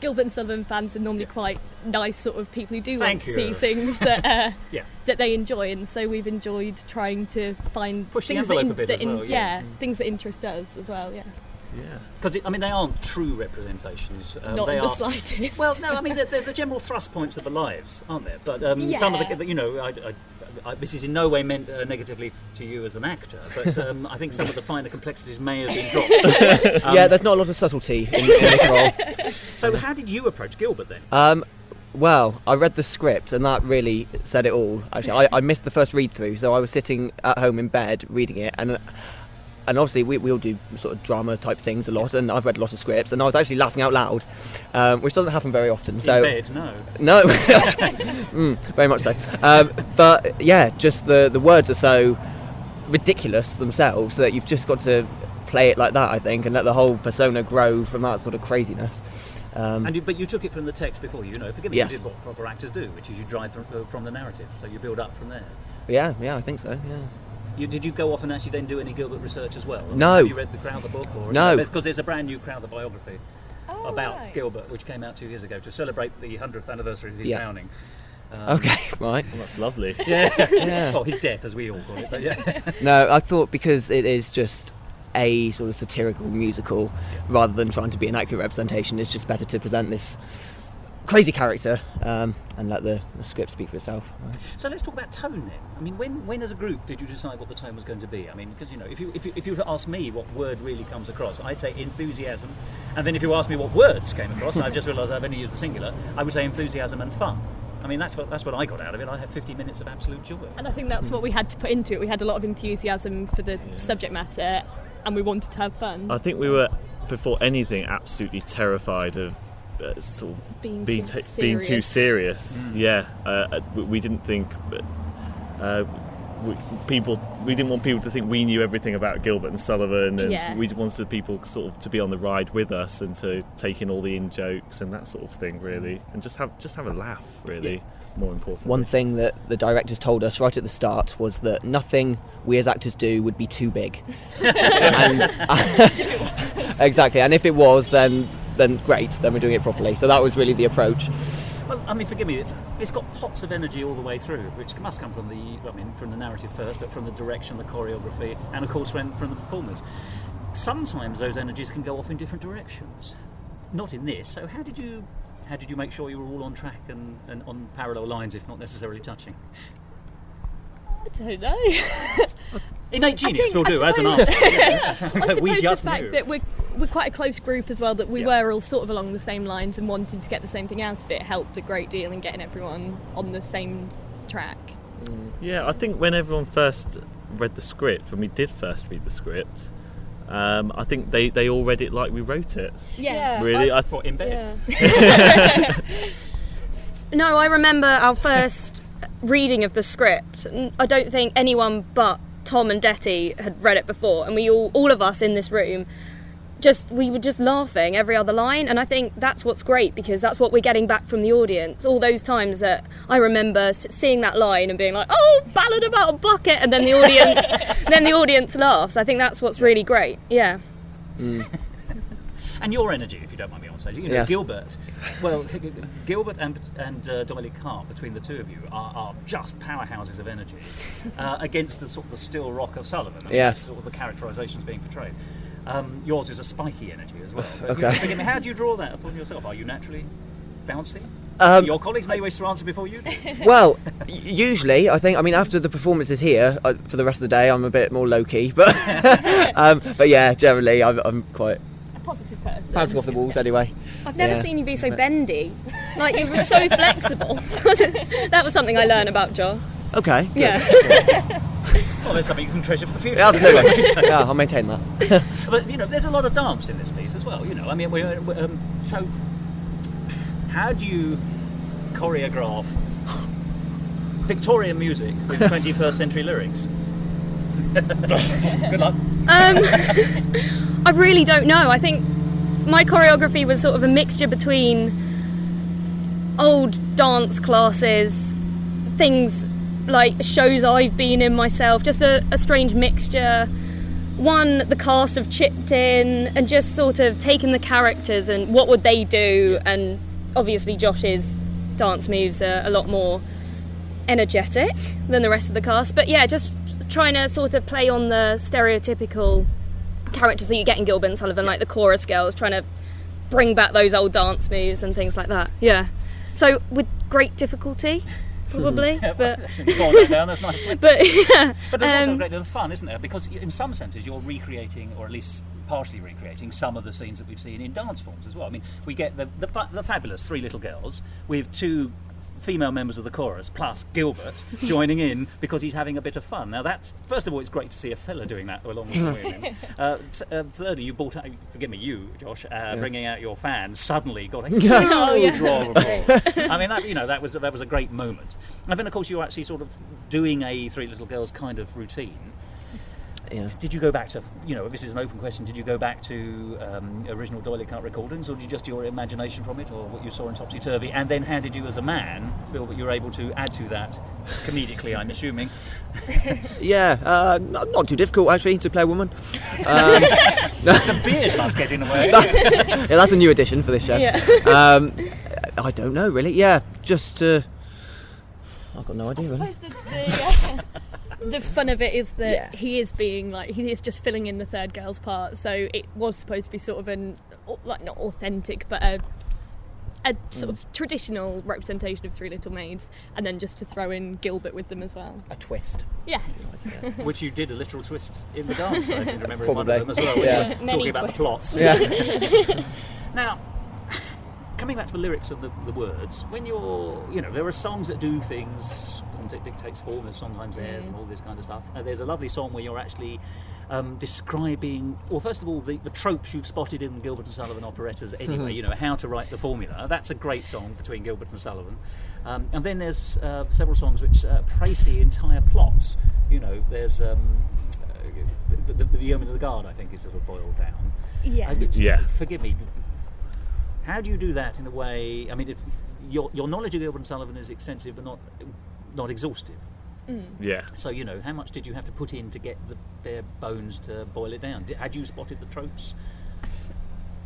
Gilbert and Sullivan fans are normally quite nice sort of people who do want to see things that that they enjoy, and so we've enjoyed trying to find push things the envelope a bit as well. Things that interest us as well. Yeah. Because they aren't true representations. Not in the slightest. Well, no, there's the general thrust points of the lives, aren't there? But some of the, this is in no way meant negatively to you as an actor, but I think some of the finer complexities may have been dropped. Yeah, there's not a lot of subtlety in this role. So how did you approach Gilbert then? Well, I read the script and that really said it all. Actually, I missed the first read through, so I was sitting at home in bed reading it, and obviously we all do sort of drama type things a lot, and I've read a lot of scripts, and I was actually laughing out loud, which doesn't happen very often. So in bed, no. Very much so. But yeah, just the words are so ridiculous themselves that you've just got to play it like that, I think, and let the whole persona grow from that sort of craziness. But you took it from the text before, forgive me, yes. You did what proper actors do, which is you drive from the narrative, so you build up from there. Yeah, I think so, yeah. Did you go off and actually then do any Gilbert research as well? No. Have you read the Crowther book? No. Because there's a brand new Crowther biography about right. Gilbert, which came out 2 years ago to celebrate the 100th anniversary of his drowning. Okay, right. Well, that's lovely. Yeah. Well, his death, as we all call it. But yeah. No, I thought because it is just a sort of satirical musical, rather than trying to be an accurate representation, it's just better to present this crazy character and let the script speak for itself. Right. So let's talk about tone then. I mean, when as a group did you decide what the tone was going to be? I mean, because if you ask me what word really comes across, I'd say enthusiasm, and then if you ask me what words came across, and I've just realised I've only used the singular, I would say enthusiasm and fun. I mean, that's what I got out of it. I had 50 minutes of absolute joy. And I think that's what we had to put into it. We had a lot of enthusiasm for the subject matter, and we wanted to have fun. I think we were, before anything, absolutely terrified of sort of being too serious. Yeah, we didn't think we didn't want people to think we knew everything about Gilbert and Sullivan, and we wanted people sort of to be on the ride with us and to take in all the in-jokes and that sort of thing, really, and just have a laugh, really. More important. One thing that the directors told us right at the start was that nothing we as actors do would be too big. Exactly, and if it was, then great, then we're doing it properly. So that was really the approach. Well, I mean, forgive me, it's got pots of energy all the way through, which must come from the narrative first, but from the direction, the choreography, and of course from the performers. Sometimes those energies can go off in different directions. Not in this. So how did you make sure you were all on track and on parallel lines, if not necessarily touching? I don't know. Innate genius will do as an answer. I suppose We just the fact knew. that we're quite a close group as well, that we were all sort of along the same lines and wanting to get the same thing out of it helped a great deal in getting everyone on the same track. Yeah, I think when everyone first read the script, when we did first read the script, I think they all read it like we wrote it. Yeah. Really? I thought in bed. Yeah. No, I remember our first reading of the script. I don't think anyone but Tom and Detty had read it before, and we all of us in this room, we were just laughing every other line, and I think that's what's great, because that's what we're getting back from the audience. All those times that I remember seeing that line and being like, "Oh, ballad about a bucket," and then the audience laughs. I think that's what's really great. Yeah. And your energy, if you don't mind me on stage, Yes. Gilbert and Doily Carr, between the two of you, are just powerhouses of energy against the sort of the still rock of Sullivan. I mean, Yes. sort of the characterisations being portrayed. Yours is a spiky energy as well. But, Okay. forgive me, how do you draw that upon yourself? Are you naturally bouncy? Your colleagues may wish to answer before you do. Well, usually, I mean, after the performances here, for the rest of the day, I'm a bit more low-key, but yeah, generally, I'm quite A positive person. bouncing off the walls anyway. I've never seen you be so bendy. Like, you were so flexible. That was something I learned about Joel. Okay. Good. Yeah. Well, there's something you can treasure for the future. Yeah, absolutely. Yeah, I'll maintain that. But there's a lot of dance in this piece as well. I mean, so how do you choreograph Victorian music with 21st century lyrics? Good luck. I really don't know. I think my choreography was sort of a mixture between old dance classes, things like shows I've been in myself, just a strange mixture. The cast have chipped in and just sort of taken the characters and what would they do, and obviously Josh's dance moves are a lot more energetic than the rest of the cast, but yeah, just trying to sort of play on the stereotypical characters that you get in Gilbert and Sullivan, like the chorus girls, trying to bring back those old dance moves and things like that. Yeah. So with great difficulty, probably. But Boil that down, that's nice. but yeah, But there's also a great deal of fun, isn't there? Because in some senses you're recreating, or at least partially recreating, some of the scenes that we've seen in dance forms as well. I mean, we get the fabulous three little girls with two female members of the chorus plus Gilbert joining in because he's having a bit of fun. Now that's, first of all, it's great to see a fella doing that along with him. Thirdly, you brought out, forgive me, you Josh, bringing out your fan suddenly got a huge roar of applause. I mean, that was a great moment. And then of course you're actually sort of doing a Three Little Girls kind of routine. Yeah. Did you go back to, this is an open question, did you go back to original Doyle Cut recordings, or did you just your imagination from it, or what you saw in Topsy Turvy? And then how did you as a man feel that you were able to add to that comedically, I'm assuming? Yeah, not too difficult actually to play a woman. The beard must get in the way. Yeah, that's a new addition for this show. Yeah. I don't know really, yeah, just I've got no idea really. I suppose the fun of it is that he is being he is just filling in the third girl's part, so it was supposed to be sort of not authentic, but a sort of traditional representation of Three Little Maids, and then just to throw in Gilbert with them as well. A twist. Yes. Which you did a literal twist in the dance, I seem to remember Probably. in one of them as well, Yeah. when you were talking about the plots. Yeah. Now, coming back to the lyrics and the words, when you're, there are songs that do things, content dictates form, and sometimes airs and all this kind of stuff. There's a lovely song where you're actually describing, well, first of all, the tropes you've spotted in Gilbert and Sullivan operettas anyway, how to write the formula. That's a great song between Gilbert and Sullivan. And then there's several songs which précis entire plots. There's the Yeoman of the Guard, I think, is sort of boiled down. Yeah. Forgive me. How do you do that in a way? I mean, if your knowledge of Gilbert and Sullivan is extensive but not exhaustive. Yeah. So how much did you have to put in to get the bare bones to boil it down? Had you spotted the tropes?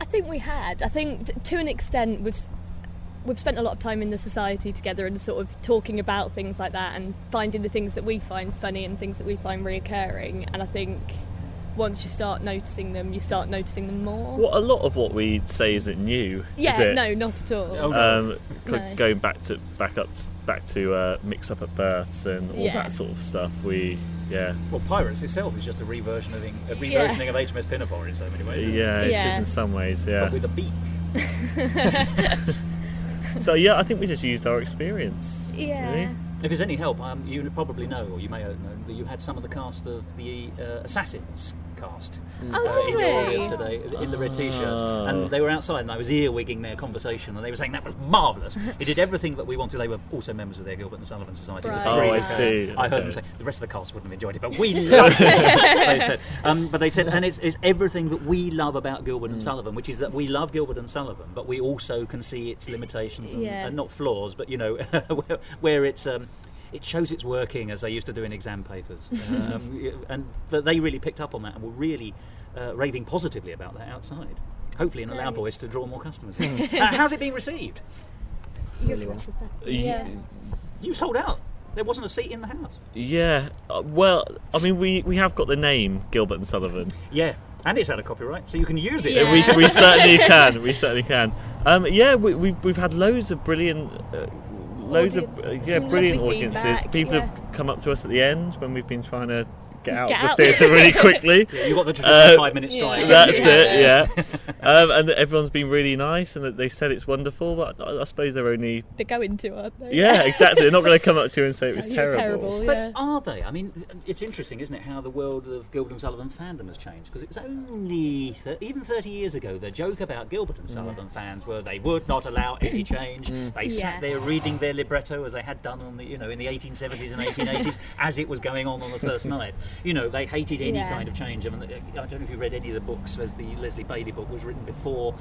I think we had. I think to an extent we've spent a lot of time in the society together and sort of talking about things like that and finding the things that we find funny and things that we find reoccurring. And I think once you start noticing them, you start noticing them more. Well, a lot of what we say isn't new. Yeah, is it? no, not at all. Oh, no. Going back to mix up at births and all that sort of stuff. Well, Pirates itself is just a reversioning of HMS Pinafore in so many ways. Isn't Yeah, it? it is in some ways. Yeah, But with a beach. So yeah, I think we just used our experience. Yeah. Really. If there's any help, you probably know, or you may have known, that you had some of the cast of the Assassins cast in your audience today in the red t-shirts, and they were outside and I was earwigging their conversation and they were saying that was marvellous. It did everything that we wanted. They were also members of their Gilbert and Sullivan Society. Right. The three, I see. I heard them say the rest of the cast wouldn't have enjoyed it, but we loved it. They said, and it's everything that we love about Gilbert and Sullivan, which is that we love Gilbert and Sullivan, but we also can see its limitations and not flaws, but where it's it shows it's working, as they used to do in exam papers. And they really picked up on that and were really raving positively about that outside. Hopefully in a loud voice to draw more customers. How's it being received? Really well. Yeah. You sold out. There wasn't a seat in the house. Yeah. Well, I mean, we have got the name Gilbert and Sullivan. Yeah. And it's out of copyright, so you can use it. Yeah. We certainly can. We certainly can. We've had loads of brilliant. Brilliant audiences. Feedback, People have come up to us at the end when we've been trying to get out of the theatre really quickly. Yeah, you got the traditional 5-minute strike. That's it, yeah. And everyone's been really nice, and they've said it's wonderful. But I suppose they're going to, aren't they? Yeah, exactly. They're not going to come up to you and say it was terrible. But are they? I mean, it's interesting, isn't it, how the world of Gilbert and Sullivan fandom has changed? Because it was only even 30 years ago, the joke about Gilbert and Sullivan fans were they would not allow any change. They sat there reading their libretto as they had done on the in the 1870s and 1880s as it was going on the first night. They hated any kind of change. I mean, I don't know if you read any of the books, as the Leslie Bailey book was written before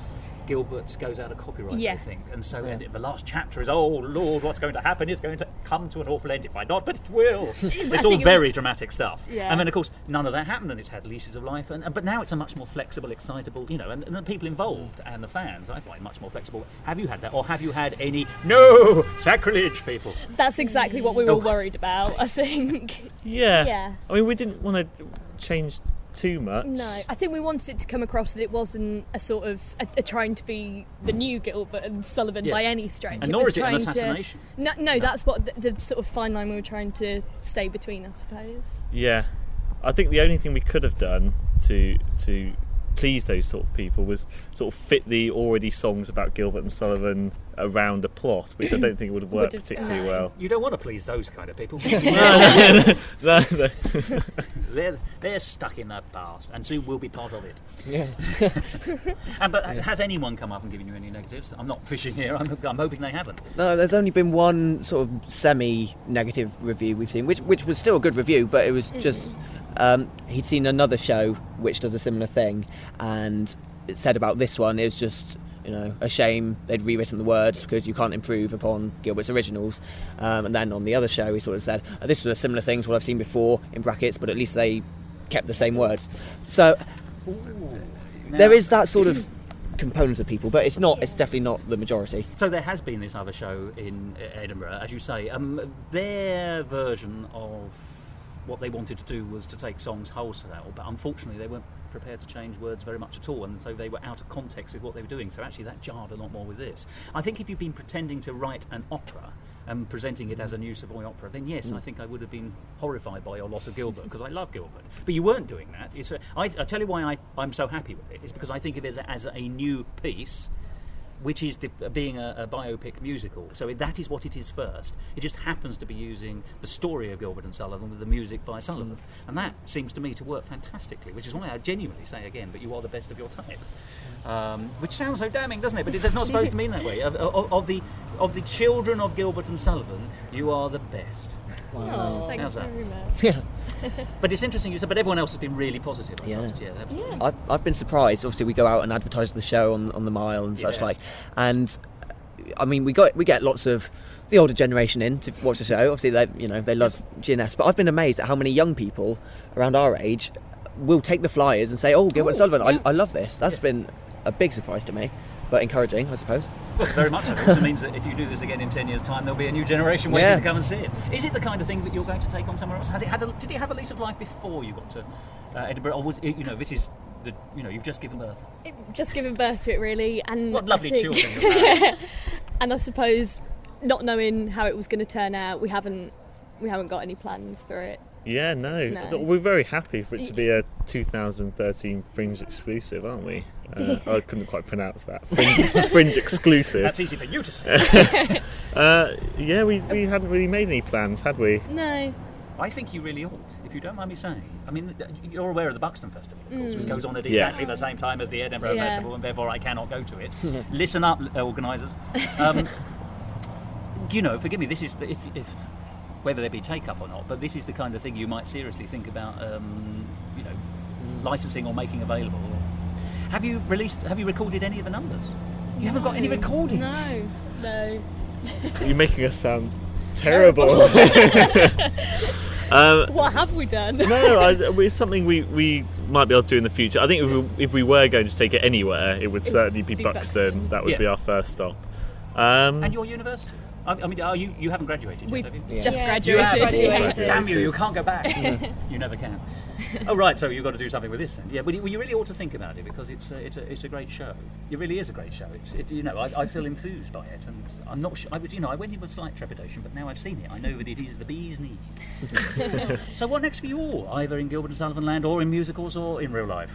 Gilbert goes out of copyright, I think. And so the last chapter is, oh Lord, what's going to happen? It's going to come to an awful end if I not, but it will. It's all very dramatic stuff. Yeah. And then, of course, none of that happened, and it's had leases of life. But now it's a much more flexible, excitable, and the people involved and the fans, I find, much more flexible. Have you had that? Or have you had any, no, sacrilege people? That's exactly what we were worried about, I think. Yeah. I mean, we didn't want to change too much. No, I think we wanted it to come across that it wasn't a sort of a trying to be the new Gilbert and Sullivan by any stretch. And nor is it an assassination. No, that's what the sort of fine line we were trying to stay between, I suppose. Yeah, I think the only thing we could have done to please those sort of people was sort of fit the already songs about Gilbert and Sullivan around a plot, which I don't think would have worked particularly well. You don't want to please those kind of people. No. They're stuck in that past, and soon we'll be part of it. Yeah. But has anyone come up and given you any negatives? I'm not fishing here. I'm hoping they haven't. No, there's only been one sort of semi-negative review we've seen, which was still a good review, but it was just he'd seen another show which does a similar thing, and it said about this one it's just, you know, a shame they'd rewritten the words because you can't improve upon Gilbert's originals. And then on the other show he sort of said this was a similar thing to what I've seen before, in brackets, but at least they kept the same words. So there is that sort of component of people, but it's definitely not the majority. So there has been this other show in Edinburgh, as you say. Their version of what they wanted to do was to take songs wholesale, but unfortunately they weren't prepared to change words very much at all, and so they were out of context with what they were doing. So actually that jarred a lot more with this. I think if you've been pretending to write an opera and presenting it as a new Savoy opera, then yes, I think I would have been horrified by your lot of Gilbert, because I love Gilbert. But you weren't doing that. I tell you why I'm so happy with it. It's because I think of it as a new piece, which is being a biopic musical. So that is what it is first. It just happens to be using the story of Gilbert and Sullivan with the music by Sullivan. And that seems to me to work fantastically, which is why I genuinely say again, but you are the best of your type. Which sounds so damning, doesn't it? But it's not supposed to mean that way. Of the children of Gilbert and Sullivan, you are the best. Wow. Thanks very much. Yeah. But it's interesting you said, but everyone else has been really positive. I've been surprised. Obviously, we go out and advertise the show on the Mile and such like, and I mean, we get lots of the older generation in to watch the show. Obviously, they love GNS, but I've been amazed at how many young people around our age will take the flyers and say, "Oh, Gilbert and Sullivan, I love this." That's been a big surprise to me, but encouraging, I suppose. Well, very much so. It also means that if you do this again in 10 years' time, there'll be a new generation waiting to come and see it. Is it the kind of thing that you're going to take on somewhere else? Did it have a lease of life before you got to Edinburgh, or was it, this is you've just given birth? Just given birth to it, really. And what lovely children you have. And I suppose, not knowing how it was going to turn out, we haven't got any plans for it. Yeah, no. We're very happy for it to be a 2013 Fringe exclusive, aren't we? I couldn't quite pronounce that. Fringe exclusive. That's easy for you to say. Yeah, we hadn't really made any plans, had we? No. I think you really ought, if you don't mind me saying. I mean, you're aware of the Buxton Festival, of course, which goes on at exactly the same time as the Edinburgh Festival, and therefore I cannot go to it. Listen up, organisers. Forgive me, this is, if whether there be take-up or not, but this is the kind of thing you might seriously think about, licensing or making available. Have you recorded any of the numbers? You haven't got any recordings? No. You're making us sound terrible. What have we done? No, it's something we might be able to do in the future. I think if we were going to take it anywhere, it would certainly be Buxton. That would be our first stop. And your university? I mean, you haven't graduated yet, have you? Just graduated. Damn you can't go back. You never can. Oh, right, so you've got to do something with this then. Yeah, but you really ought to think about it, because it's a great show. It really is a great show. I feel enthused by it, and I'm not sure. I went in with slight trepidation, but now I've seen it, I know that it is the bee's knees. So what next for you all, either in Gilbert and Sullivan land, or in musicals, or in real life?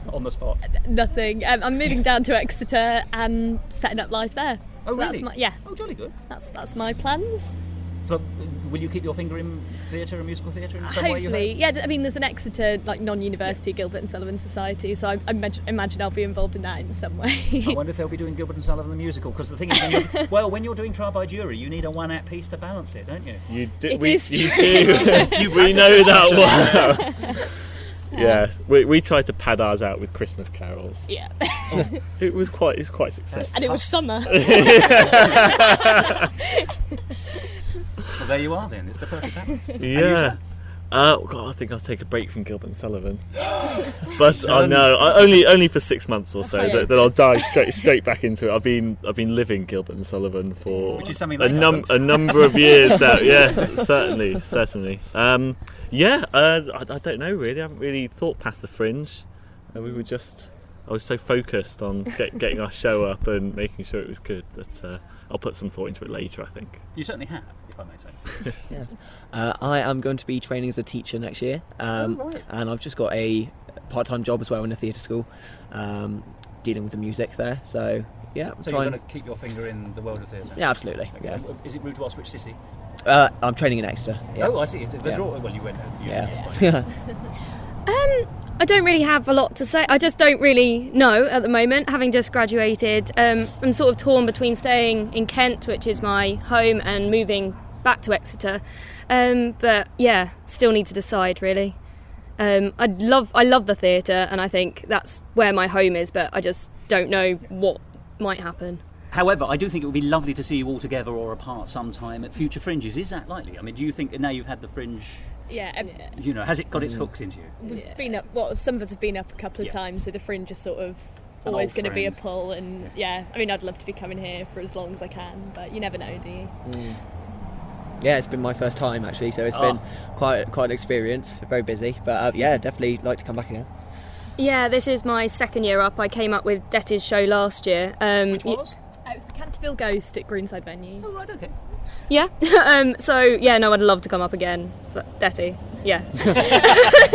On the spot. Nothing. I'm moving down to Exeter and setting up life there. Oh, really? Oh, jolly good. That's my plans. So, will you keep your finger in theatre and musical theatre in some way? Hopefully, yeah. I mean, there's an Exeter non-university Gilbert and Sullivan Society, so I imagine I'll be involved in that in some way. I wonder if they'll be doing Gilbert and Sullivan the musical, because the thing is, when you're doing trial by jury, you need a one-act piece to balance it, don't you? You do. It is true. We know that well. Yeah, we tried to pad ours out with Christmas carols. Yeah. It's quite successful. And it was summer. Well, there you are then. It's the perfect balance. Yeah. I think I'll take a break from Gilbert and Sullivan. But I know, only for 6 months or so. Then I'll dive straight back into it. I've been living Gilbert and Sullivan for which is something a number of years now. Yes, certainly. Yeah, I don't know really. I haven't really thought past the Fringe. I was so focused on getting our show up and making sure it was good that I'll put some thought into it later, I think. You certainly have, if I may say. Yeah. I am going to be training as a teacher next year, right. and I've just got a part-time job as well in a theatre school, dealing with the music there. So yeah. So you're going to keep your finger in the world of theatre? Yeah, absolutely. Yeah. Is it rude to ask which city? I'm training in Exeter. Yeah. Oh, I see. It's the draw. Well, you went. Yeah. I don't really have a lot to say. I just don't really know at the moment, having just graduated. I'm sort of torn between staying in Kent, which is my home, and moving back to Exeter. But yeah, still need to decide really. I love the theatre, and I think that's where my home is, but I just don't know what might happen. However, I do think it would be lovely to see you all together or apart sometime at future Fringes. Is that likely? I mean, do you think now you've had the Fringe... Yeah. You know, has it got its hooks into you? We've been up. Well, some of us have been up a couple of times, so the Fringe is sort of always going to be a pull. And I mean, I'd love to be coming here for as long as I can, but you never know, do you? Yeah, it's been my first time actually, so it's been quite an experience. Very busy, but definitely like to come back again. Yeah, this is my second year up. I came up with Detty's show last year. Which was? It was the Canterville Ghost at Greenside Venue. Oh, right, okay. Yeah. I'd love to come up again. But Detty, yeah.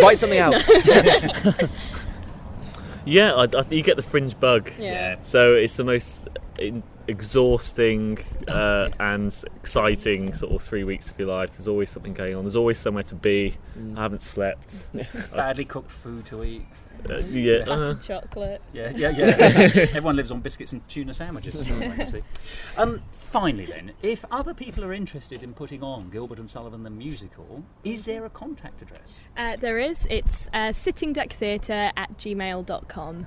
Write something out. Yeah, I think you get the Fringe bug. Yeah. So it's the most exhausting and exciting sort of 3 weeks of your life. There's always something going on. There's always somewhere to be. I haven't slept. Badly cooked food to eat. Chocolate. Yeah. Everyone lives on biscuits and tuna sandwiches. That's all I can see. Finally, then, if other people are interested in putting on Gilbert and Sullivan the musical, is there a contact address? There is. It's sittingdecktheatre@gmail.com.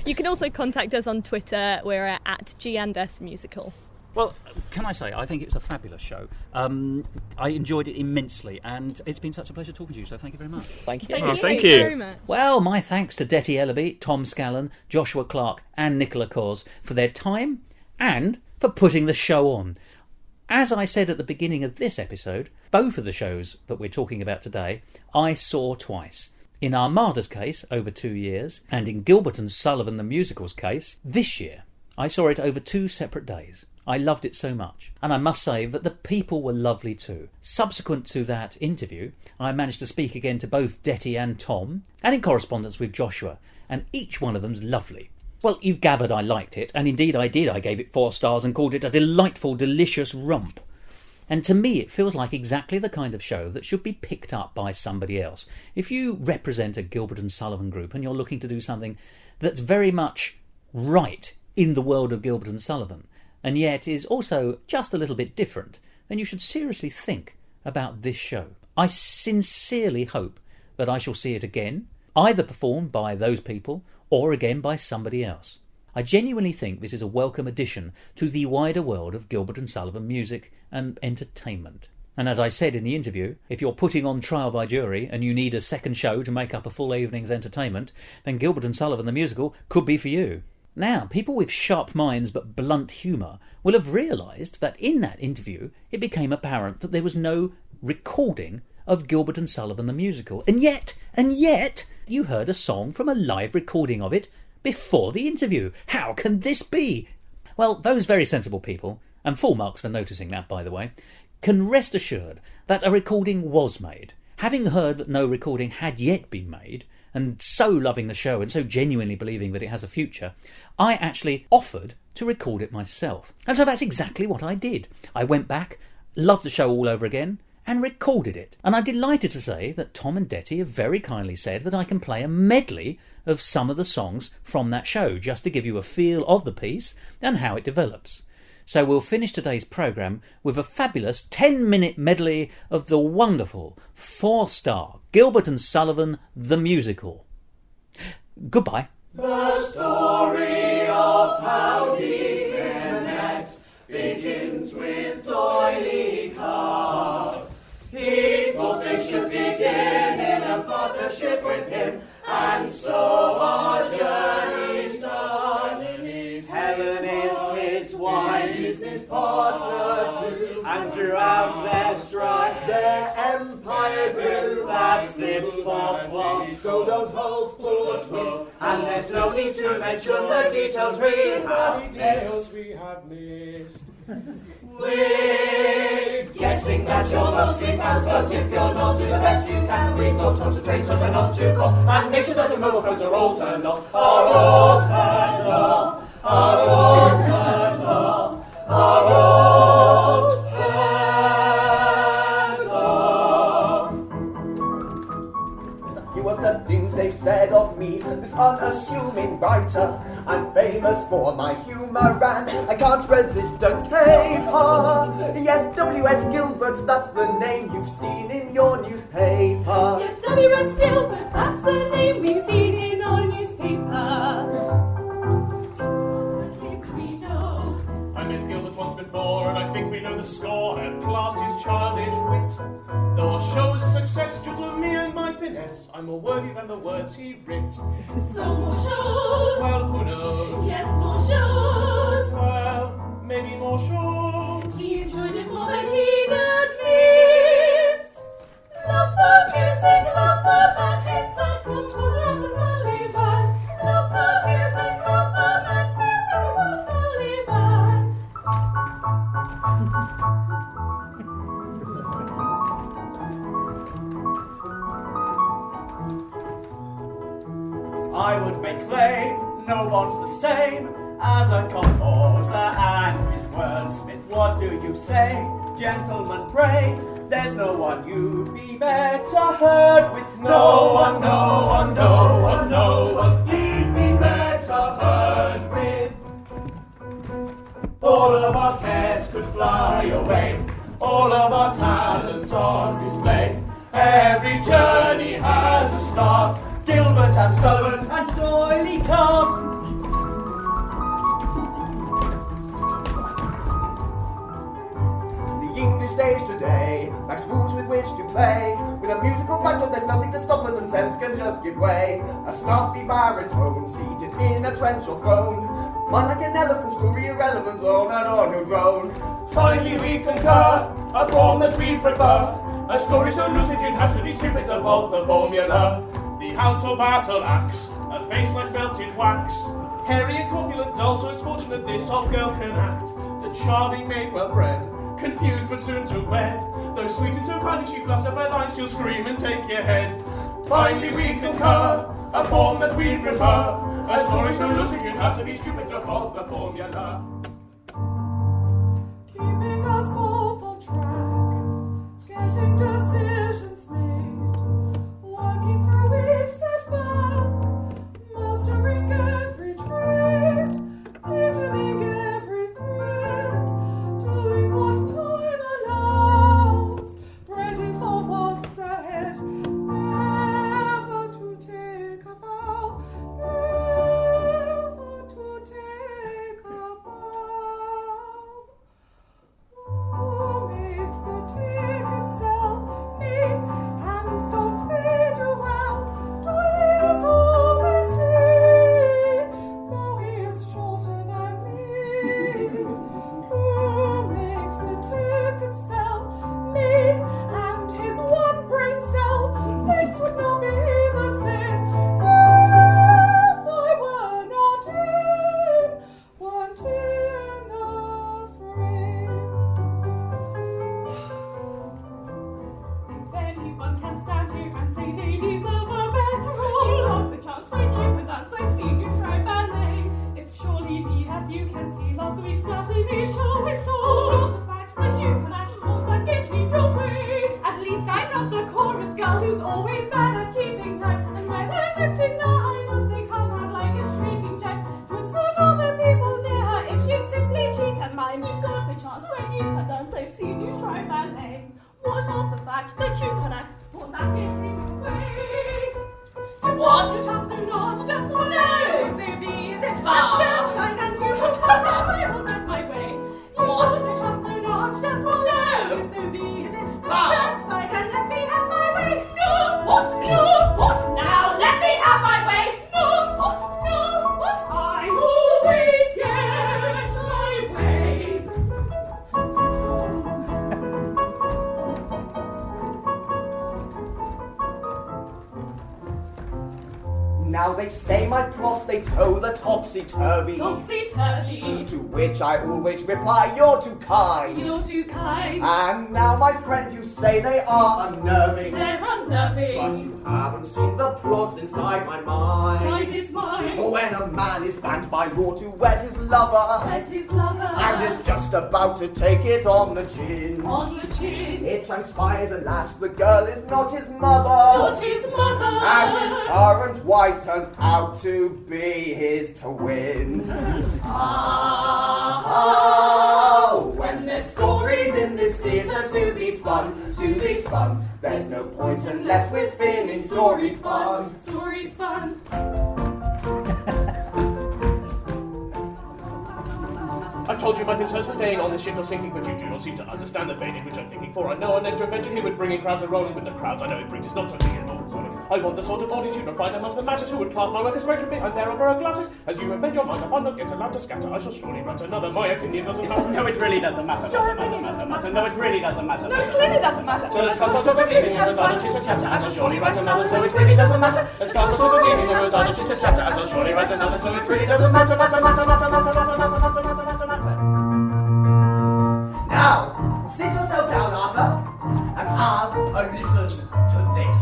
You can also contact us on Twitter. We're at G&S Musical. Well, can I say, I think it's a fabulous show. I enjoyed it immensely, and it's been such a pleasure talking to you, so thank you very much. Thank you. Thank you very much. Well, my thanks to Detty Ellaby, Tom Scallon, Joshua Clark and Nicola Cos for their time and for putting the show on. As I said at the beginning of this episode, both of the shows that we're talking about today I saw twice. In Armada's case, over 2 years, and in Gilbert and Sullivan the musical's case, this year. I saw it over 2 separate days. I loved it so much, and I must say that the people were lovely too. Subsequent to that interview, I managed to speak again to both Detty and Tom, and in correspondence with Joshua, and each one of them's lovely. Well, you've gathered I liked it, and indeed I did. I gave it 4 stars and called it a delightful, delicious romp. And to me it feels like exactly the kind of show that should be picked up by somebody else. If you represent a Gilbert and Sullivan group and you're looking to do something that's very much right in the world of Gilbert and Sullivan, and yet is also just a little bit different, then you should seriously think about this show. I sincerely hope that I shall see it again, either performed by those people or again by somebody else. I genuinely think this is a welcome addition to the wider world of Gilbert and Sullivan music and entertainment. And as I said in the interview, if you're putting on Trial by Jury and you need a second show to make up a full evening's entertainment, then Gilbert and Sullivan the musical could be for you. Now, people with sharp minds but blunt humour will have realised that in that interview it became apparent that there was no recording of Gilbert and Sullivan the musical. And yet, you heard a song from a live recording of it before the interview. How can this be? Well, those very sensible people, and full marks for noticing that, by the way, can rest assured that a recording was made. Having heard that no recording had yet been made, and so loving the show and so genuinely believing that it has a future, I actually offered to record it myself. And so that's exactly what I did. I went back, loved the show all over again, and recorded it. And I'm delighted to say that Tom and Detty have very kindly said that I can play a medley of some of the songs from that show, just to give you a feel of the piece and how it develops. So we'll finish today's programme with a fabulous 10-minute medley of the wonderful 4-star Gilbert and Sullivan the musical. Goodbye. The story of how these men met begins with doily cards. He thought they should begin in a partnership with him, and so our journey starts. Helen is his wife, business partner too, and throughout their strife their empire grew. just sit for plot. So don't hope for a twist, and there's no need to mention the details we have missed. We're guessing that you're mostly fans, but if you're not, do the best you can. We've got tons of trains, so try not to call, and make sure that your mobile phones are all turned off. Are all turned off. Are all turned off. Are all turned off. A few of the things they've said of me, this unassuming writer. I'm famous for my humour and I can't resist a caper. Yes, W.S. Gilbert, that's the name you've seen in your newspaper. Yes, W.S. Gilbert, that's the name we've seen in our newspaper. At least we know. I met Gilbert once before, and I think we know the score. Had classed his childish wit. Though our show was a success due to me and my finesse, I'm more worthy than the words he writ. So more shows. Well, who knows? Yes, more shows. Well, maybe more shows. He enjoyed it more than he'd admit. Love the music, love the man, it's that composer of the Sullivan. Love the music, love the man, it's that Sullivan. I would make claim no one's the same as a composer and his wordsmith. What do you say, gentlemen, pray? There's no one you'd be better heard with. No one, no one, no one, no one you'd be better heard with. All of our cares could fly away, all of our talents on display. Every journey has a start. Gilbert and Sullivan and Doyley Cart. The English stage today lacks rules with which to play. With a musical backdrop, there's nothing to stop us, and sense can just give way. A stuffy baritone seated in a trench or throne. One like an elephant, story irrelevant, all not on who drone. Finally we concur, a form that we prefer. A story so lucid you'd have to be stupid to fault the formula. The alto battle axe, a face like melted wax. Hairy and corpulent doll, so it's fortunate this top girl can act. The charming maid well bred, confused but soon to wed. Though sweet and so kindly she fluffs up my lines, she'll scream and take your head. Finally we concur, a form that we prefer. A story so lucid you'd have to be stupid to fault the formula. Keeping us both on track, getting decisions made, working through each setback, mastering every trait, listening every thread, doing what time allows, ready for what's ahead, never to take a bow, never to take a bow. Who makes the ticket sell? Me, and don't they do well? Doyle is all they see, though he is shorter than me. Who makes the ticket sell? Me, and his one brain cell. Things would not be the same if I weren't in the frame. If anyone can stand here and say they deserve a better role, you've got the chance when you can dance. I've seen you try ballet. It's surely me, as you can see. Last week's matinee show is told of the fact that you can act more than get in your way. At least I'm not the chorus girl who's always bad at keeping time. And when they're tempting the high notes, they come out like a shrieking chime to insult all the people near her if she'd simply cheat and mime. You've got the chance when you can dance. I've seen you try ballet. What of the fact that you can act more than get in your way? You want to dance or not to dance or no? So be it. Let's stand aside and you will find out I will get my way. You want to dance or not to dance or no? So be it. Let's stand aside and let me have my way. No, what? No, what? Now let me have my way. No, what? No, what? I always get my way. they say my plots, they toe the topsy-turvy. Topsy-turvy. To which I always reply, you're too kind. You're too kind. And now, my friend, you say they are unnerving. They're unnerving. But you haven't seen the plots inside my mind. Inside his mind. When a man is banned by law to wed his lover. Wed his lover. And is just about to take it on the chin. On the chin. It transpires, alas, the girl is not his mother. Not his mother. And his current wife turns out to be his twin. When there's stories in this theatre to be spun, there's no point unless we're spinning stories fun. Stories fun. I've told you my concerns for staying on this ship or sinking, but you do not seem to understand the vein in which I'm thinking. For I know an extra adventure here would bring in crowds a-rolling, but the crowds I know it brings is not touching it all. Sorry. I want the sort of audience you'd find amongst the masses who would class my work as great for me, and there are borrow glasses. As you have made your mind up, I'm not yet allowed to scatter. I shall surely write another. My opinion doesn't matter. No, it really doesn't matter. Your opinion doesn't matter. No, it really doesn't matter. No, it clearly doesn't matter. So let's cast lots of believing in Rosanna chitter-chatter, as I'll surely write another, so it really doesn't matter. Let's cast lots of believing in Rosanna chitter-chatter, as I'll surely write another, so it really doesn't matter. Now, sit yourself down, Arthur, and have a listen to this.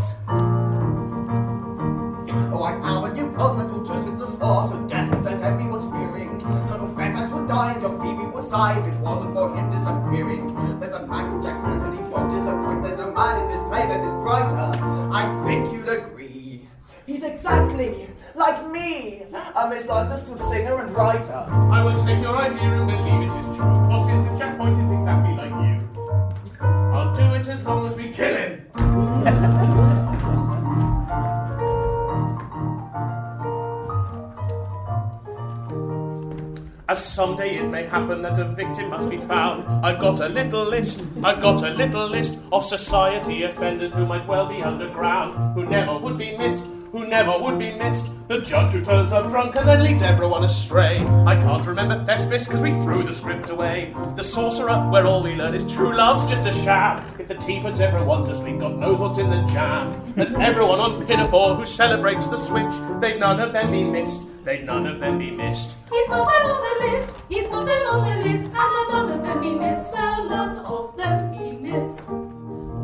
Oh, I have a new gun that will just hit the spot of death that everyone's fearing. Colonel Fairfax would die and young Phoebe would sigh if it wasn't for him disappearing. There's a man called Jack Point and he won't disappoint. There's no man in this play that is brighter. I think you'd agree. He's exactly like me, a misunderstood singer and writer. I will take your idea and believe it is true, for since his Jack Point is exactly like you, I'll do it as long as we kill him. As someday it may happen that a victim must be found, I've got a little list of society offenders who might well be underground, who never would be missed. The judge who turns up drunk and then leads everyone astray. I can't remember Thespis because we threw the script away. The sorcerer, where all we learn is true love's just a sham. If the tea puts everyone to sleep, God knows what's in the jam. And everyone on Pinafore who celebrates the switch, they'd none of them be missed. He's got them on the list, and none of them be missed, none of them be missed.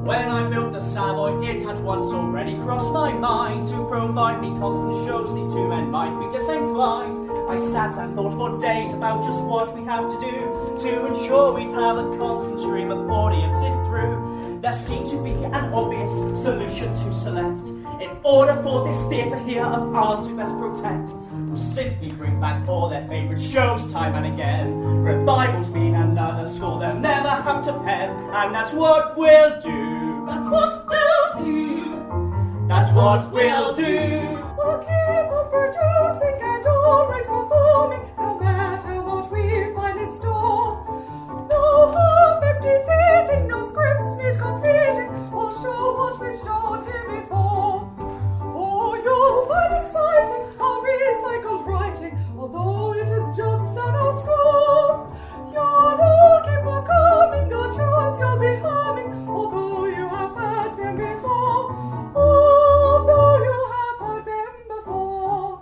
When I built the Savoy, it had once already crossed my mind to provide me constant shows these two men might be disinclined. I sat and thought for days about just what we'd have to do to ensure we'd have a constant stream of audiences through. There seemed to be an obvious solution to select in order for this theatre here of ours to best protect. We'll simply bring back all their favourite shows time and again. Revivals mean another score they'll never have to pen, and that's what we'll do. That's what they'll do. That's what we'll do. We'll keep on producing and always performing, no matter what we find in store. No half-empty sitting, no scripts need completing. We'll show what we've shown here before. Oh, you'll find exciting our recycled writing, although it is just an old score. You'll all keep on coming, the tunes you'll be humming, although you have heard them before. Although you have heard them before.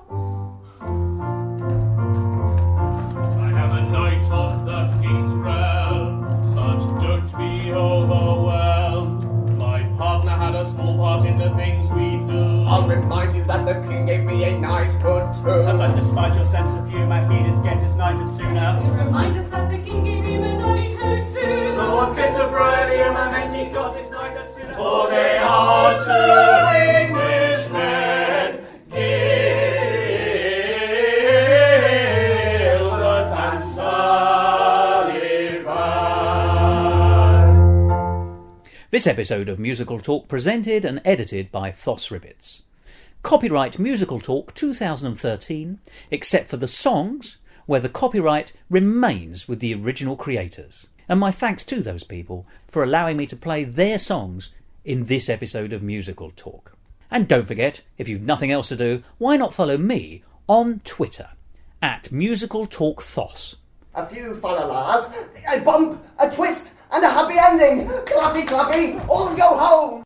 I am a knight of the king's realm, but don't be overwhelmed. My partner had a small part in the things we do. I'll remind you that the king gave me a knighthood too. But despite your sense of humour, he did get his knighthood sooner. You remind us that the king gave him a knighthood too. Though a bit of royalium, I meant he got his knighthood sooner. For they are two Englishmen, Gilbert and Sullivan. This episode of Musical Talk presented and edited by Thos. Copyright Musical Talk 2013, except for the songs, where the copyright remains with the original creators. And my thanks to those people for allowing me to play their songs in this episode of Musical Talk. And don't forget, if you've nothing else to do, why not follow me on Twitter at Musical Talk Thos. A few fa-la-las, a bump, a twist, and a happy ending. Clappy, clappy, all go home.